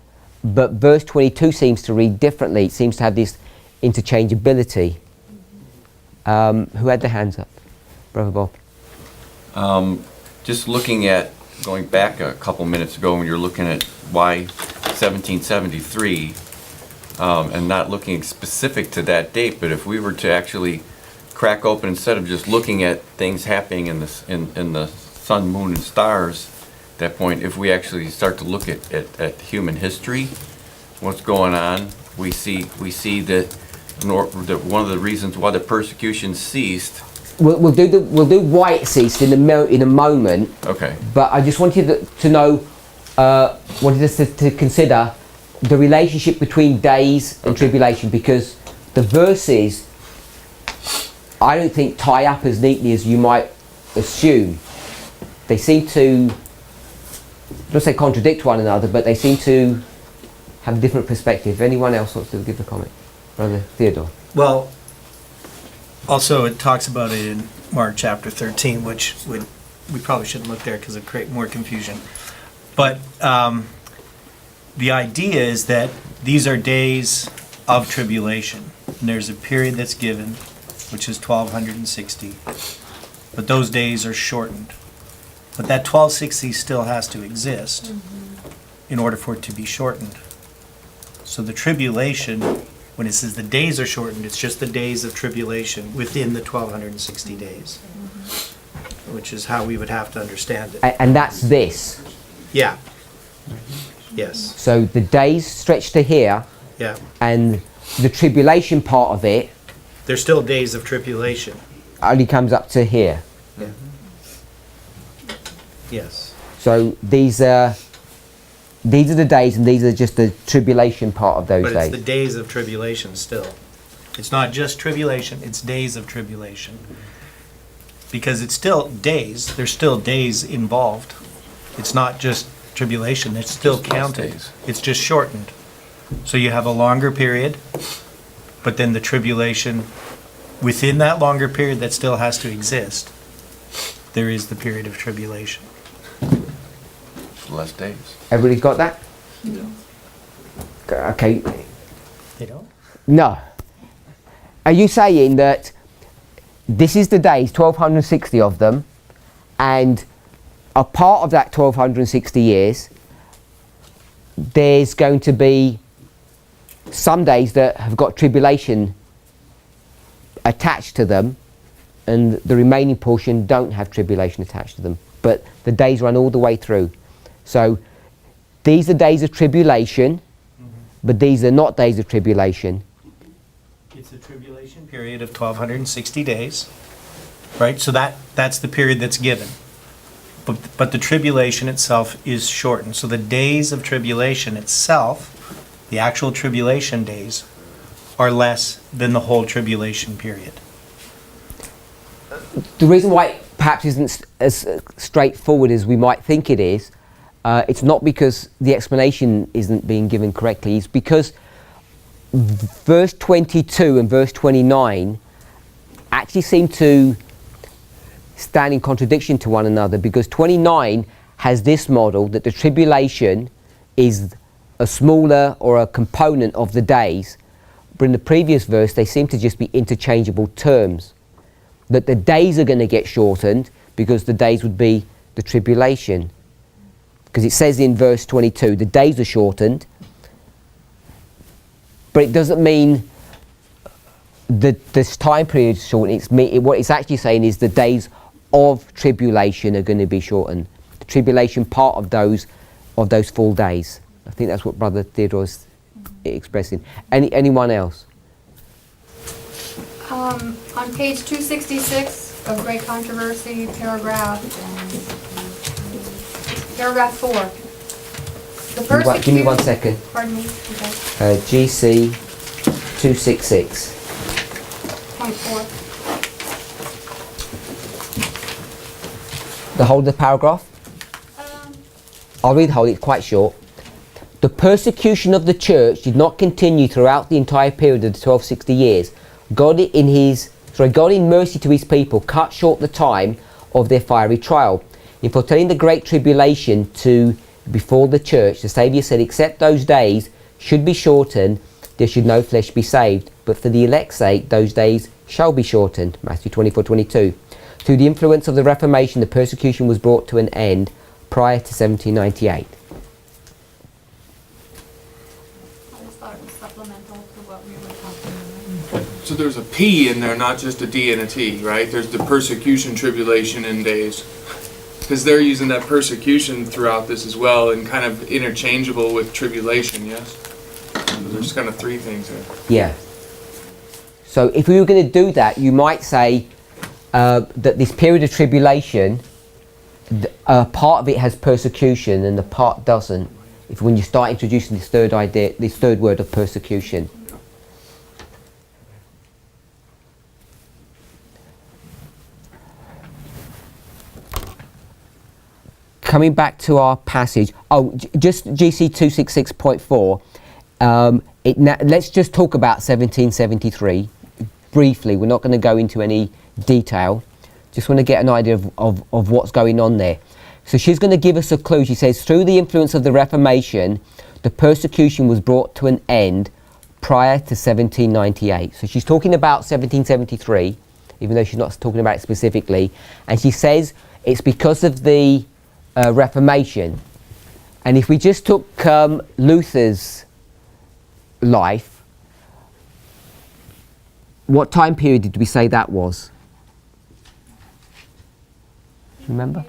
but verse 22 seems to read differently. It seems to have this interchangeability. Who had their hands up? Brother Bob. Just looking at, going back a couple minutes ago when you're looking at why 1773, and not looking specific to that date, but if we were to actually crack open, instead of just looking at things happening in the sun, moon, and stars, at that point, if we actually start to look at human history, what's going on, we see that one of the reasons why the persecution ceased. We'll do why it ceased in a moment. Okay. But I just wanted to know, wanted us to consider the relationship between days and tribulation, because the verses, I don't think, tie up as neatly as you might assume. They seem to, not say contradict one another, but they seem to have a different perspective. Anyone else wants to give a comment? Brother Theodore. Well, also it talks about it in Mark chapter 13, which we probably shouldn't look there because it create more confusion. But the idea is that these are days of tribulation. And there's a period that's given, which is 1260. But those days are shortened. But that 1260 still has to exist in order for it to be shortened. So the tribulation, when it says the days are shortened, it's just the days of tribulation within the 1260 days, which is how we would have to understand it. And that's this. Yeah. Yes. So the days stretch to here, Yeah. and the tribulation part of it There's still days of tribulation. only comes up to here. Yeah. Yes. So these are the days, and these are just the tribulation part of those But days. it's the days of tribulation still. It's not just tribulation, it's days of tribulation. Because it's still days, there's still days involved. It's not just tribulation, it's still Just less counted. days. It's just shortened. So you have a longer period, but then the tribulation, within that longer period that still has to exist, there is the period of tribulation. Less days. Everybody's got that? Okay. They don't? No. Are you saying that this is the days, 1260 of them, and a part of that 1260 years, there's going to be some days that have got tribulation attached to them, and the remaining portion don't have tribulation attached to them, but the days run all the way through. So these are days of tribulation, but these are not days of tribulation. It's a tribulation period of 1260 days, right? So that's the period that's given. But the tribulation itself is shortened. So the days of tribulation itself, the actual tribulation days, are less than the whole tribulation period. The reason why it perhaps isn't as straightforward as we might think it is, it's not because the explanation isn't being given correctly, it's because verse 22 and verse 29 actually seem to stand in contradiction to one another, because 29 has this model that the tribulation is a smaller or a component of the days, but in the previous verse they seem to just be interchangeable terms. That the days are going to get shortened because the days would be the tribulation. Because it says in verse 22, the days are shortened, but it doesn't mean that this time period is shortened. What it's actually saying is the days of tribulation are going to be shortened. The tribulation part of those full days. I think that's what Brother Theodore is expressing. Anyone else? On page 266 of Great Controversy, paragraph 4. The Give me 1 second. Pardon me. Okay. GC 266. Point 4. The whole of the paragraph? I'll read the whole, it's quite short. The persecution of the church did not continue throughout the entire period of the 1260 years. God in mercy to his people cut short the time of their fiery trial. In foretelling the great tribulation to before the church, the Saviour said, except those days should be shortened, there should no flesh be saved. But for the elect's sake, those days shall be shortened. Matthew 24:22. Through the influence of the Reformation, the persecution was brought to an end prior to 1798. I just thought it was supplemental to what we were talking about. So there's a P in there, not just a D and a T, right? There's the persecution, tribulation, and days. Because they're using that persecution throughout this as well and kind of interchangeable with tribulation, yes? So there's kind of three things there. Yeah. So if we were going to do that, you might say that this period of tribulation, part of it has persecution and the part doesn't. When you start introducing this third idea, this third word of persecution. Coming back to our passage, just GC 266.4, let's just talk about 1773 briefly. We're not going to go into any detail. Just want to get an idea of what's going on there. So she's going to give us a clue. She says, through the influence of the Reformation, the persecution was brought to an end prior to 1798. So she's talking about 1773, even though she's not talking about it specifically. And she says it's because of the Reformation. And if we just took Luther's life, what time period did we say that was? Remember?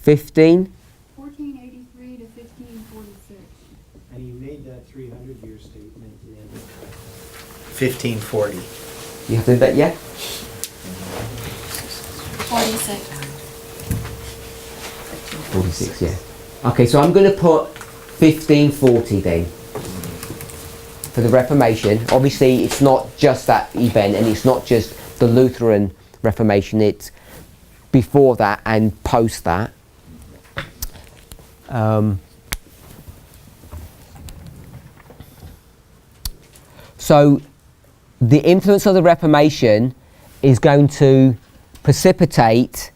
15? 1483 to 1546. And he made that 300-year statement at the end of 1540. You have to do that, yeah? 46. 46, yeah. Okay, so I'm going to put 1540 then. For the Reformation. Obviously, it's not just that event, and it's not just the Lutheran Reformation, it's before that and post that. So the influence of the Reformation is going to precipitate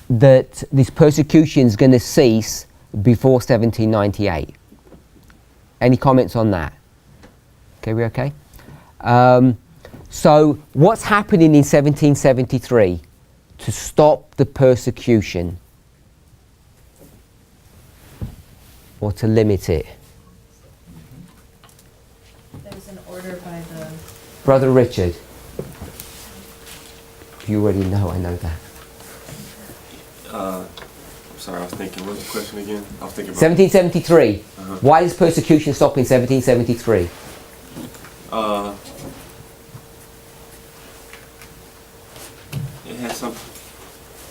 that this persecution is going to cease before 1798. Any comments on that? Okay, we okay? So what's happening in 1773 to stop the persecution or to limit it? There's an order by the... Brother Richard. You already know, I know that. Sorry, I was thinking, what was the question again? I was thinking about 1773. Why does persecution stop in 1773? It had some,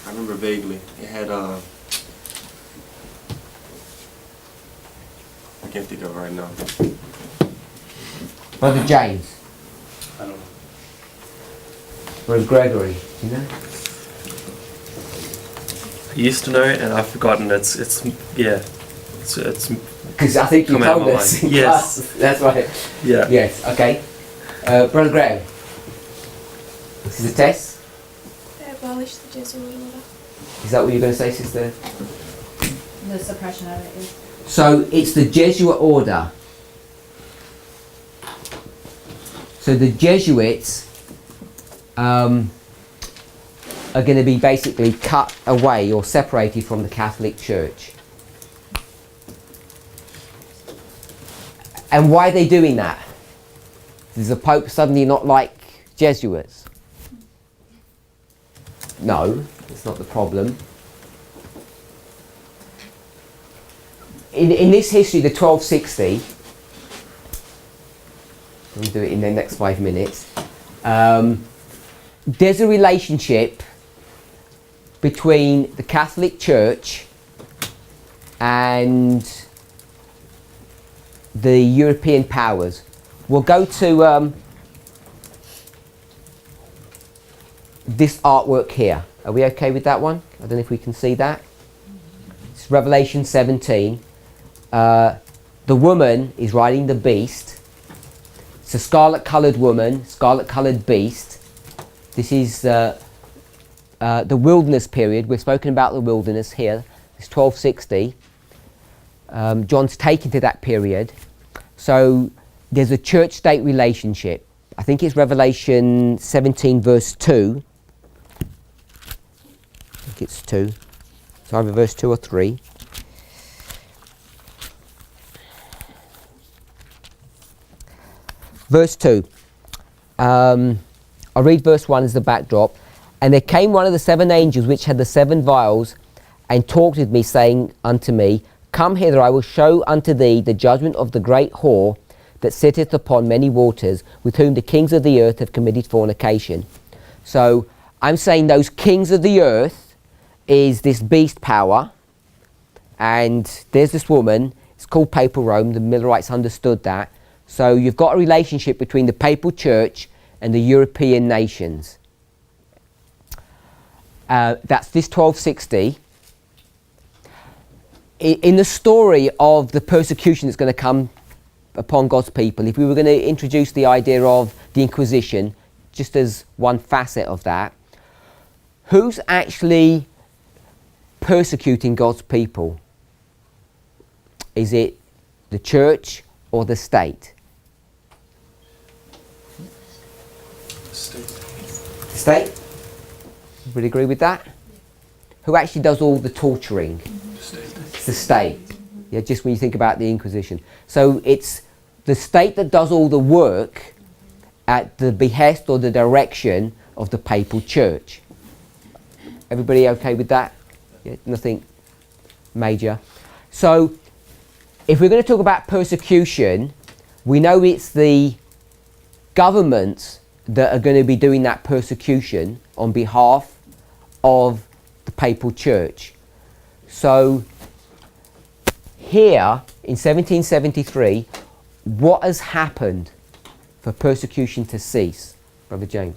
I remember vaguely, it had, I can't think of it right now. Brother James. I don't know. Brother Gregory, do you know? I used to know and I've forgotten. It's because I think you told us. Yes, that's right. Yeah. Yes. Okay. Brother Graham. This is a test. They abolished the Jesuit order. Is that what you're going to say, Sister? The suppression of it is... So it's the Jesuit order. So the Jesuits are going to be basically cut away or separated from the Catholic Church. And why are they doing that? Is the Pope suddenly not like Jesuits? No, it's not the problem. In this history, the 1260, we'll do it in the next 5 minutes, there's a relationship between the Catholic Church and the European powers. We'll go to this artwork here. Are we okay with that one? I don't know if we can see that. It's Revelation 17. The woman is riding the beast. It's a scarlet-coloured woman, scarlet-coloured beast. This is the wilderness period. We've spoken about the wilderness here. It's 1260. John's taken to that period. So there's a church-state relationship. I think it's Revelation 17 verse 2. I think it's 2. It's either verse 2 or 3. Verse 2. I'll read verse 1 as the backdrop. And there came one of the 7 angels which had the 7 vials, and talked with me, saying unto me, Come hither, I will show unto thee the judgment of the great whore that sitteth upon many waters, with whom the kings of the earth have committed fornication. So I'm saying those kings of the earth is this beast power, and there's this woman. It's called Papal Rome. The Millerites understood that. So you've got a relationship between the Papal Church and the European nations. That's this 1260. In the story of the persecution that's going to come upon God's people, if we were going to introduce the idea of the Inquisition, just as one facet of that, who's actually persecuting God's people? Is it the church or the state? The state? Would you agree with that? Who actually does all the torturing? It's the state. Yeah, just when you think about the Inquisition. So it's the state that does all the work at the behest or the direction of the Papal Church. Everybody okay with that? Yeah, nothing major. So if we're going to talk about persecution, we know it's the governments that are going to be doing that persecution on behalf of the Papal Church. So here in 1773, what has happened for persecution to cease, Brother James?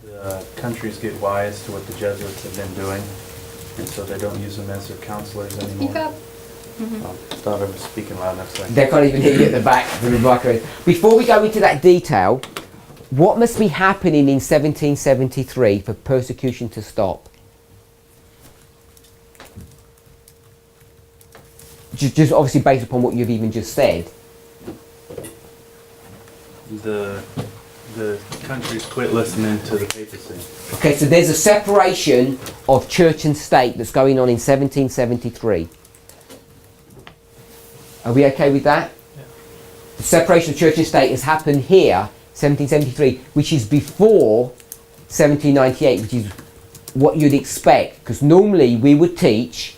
The countries get wise to what the Jesuits have been doing, and so they don't use them as their counselors anymore. Speak up. I thought I was speaking loud enough. So They can't even hear you at the back. Before we go into that detail, what must be happening in 1773 for persecution to stop? Just obviously based upon what you've even just said. the countries quit listening to the papacy. Okay, so there's a separation of church and state that's going on in 1773. Are we okay with that? Yeah. The separation of church and state has happened here, 1773, which is before 1798, which is what you'd expect, because normally we would teach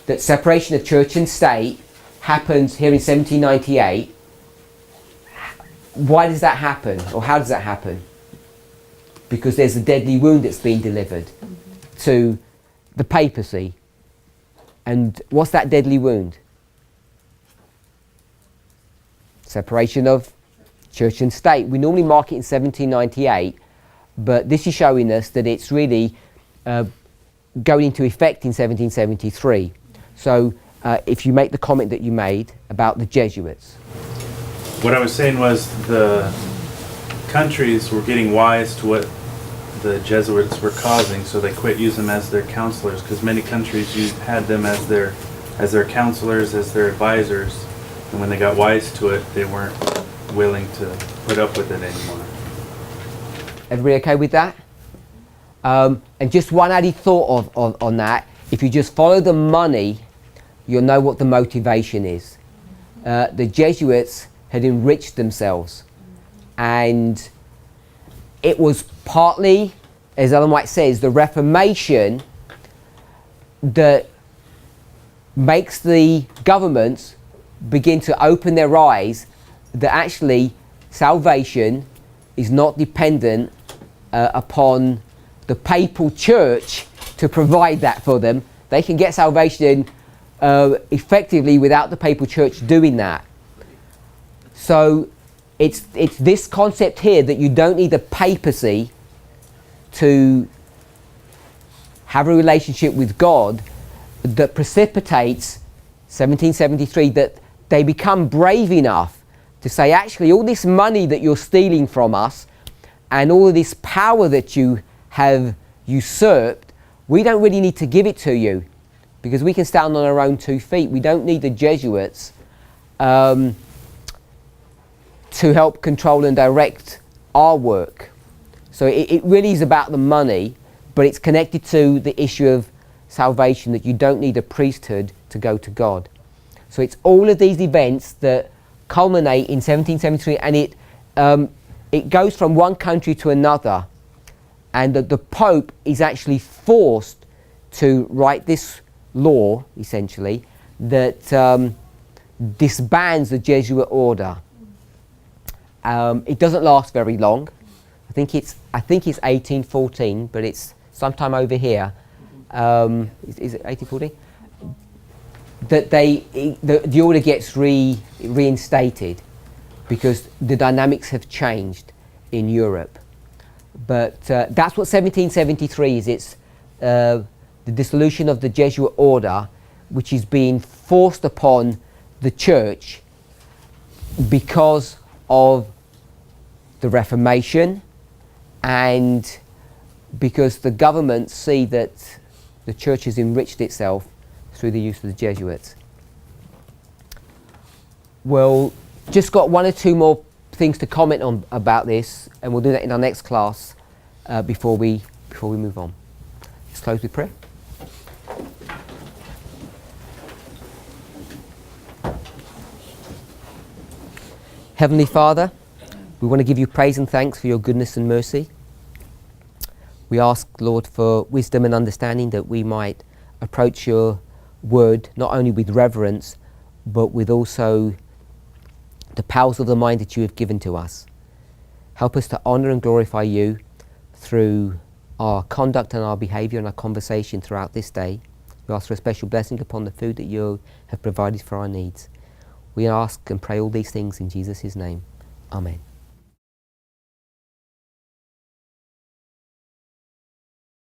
that separation of church and state happens here in 1798. Why does that happen, or how does that happen? Because there's a deadly wound that's been delivered to the papacy. And what's that deadly wound? Separation of church and state. We normally mark it in 1798, but this is showing us that it's really going into effect in 1773. So if you make the comment that you made about the Jesuits. What I was saying was the countries were getting wise to what the Jesuits were causing, so they quit using them as their counselors, because many countries had them as their as their counselors, as their advisors. And when they got wise to it, they weren't willing to put up with it anymore. Everybody okay with that? And just one added thought on that. If you just follow the money, you'll know what the motivation is. The Jesuits had enriched themselves, and it was partly, as Ellen White says, the Reformation that makes the governments begin to open their eyes that actually salvation is not dependent upon the papal church to provide that for them. They can get salvation effectively without the papal church doing that. So it's this concept here that you don't need the papacy to have a relationship with God that precipitates 1773, that they become brave enough to say, actually, all this money that you're stealing from us and all of this power that you have usurped, we don't really need to give it to you because we can stand on our own 2 feet. We don't need the Jesuits to help control and direct our work. So it really is about the money, but it's connected to the issue of salvation, that you don't need a priesthood to go to God. So it's all of these events that culminate in 1773, and it goes from one country to another, and the Pope is actually forced to write this law, essentially, that disbands the Jesuit order. It doesn't last very long. I think it's 1814, but it's sometime over here. Is it 1814? That the order gets reinstated because the dynamics have changed in Europe. But that's what 1773 is. It's the dissolution of the Jesuit order, which is being forced upon the church because of the Reformation, and because the government see that the church has enriched itself through the use of the Jesuits. Well, just got one or two more things to comment on about this, and we'll do that in our next class before we move on. Let's close with prayer. Heavenly Father, we want to give you praise and thanks for your goodness and mercy. We ask, Lord, for wisdom and understanding, that we might approach your word not only with reverence, but with also the powers of the mind that you have given to us. Help us to honour and glorify you through our conduct and our behaviour and our conversation throughout this day. We ask for a special blessing upon the food that you have provided for our needs. We ask and pray all these things in Jesus' name. Amen.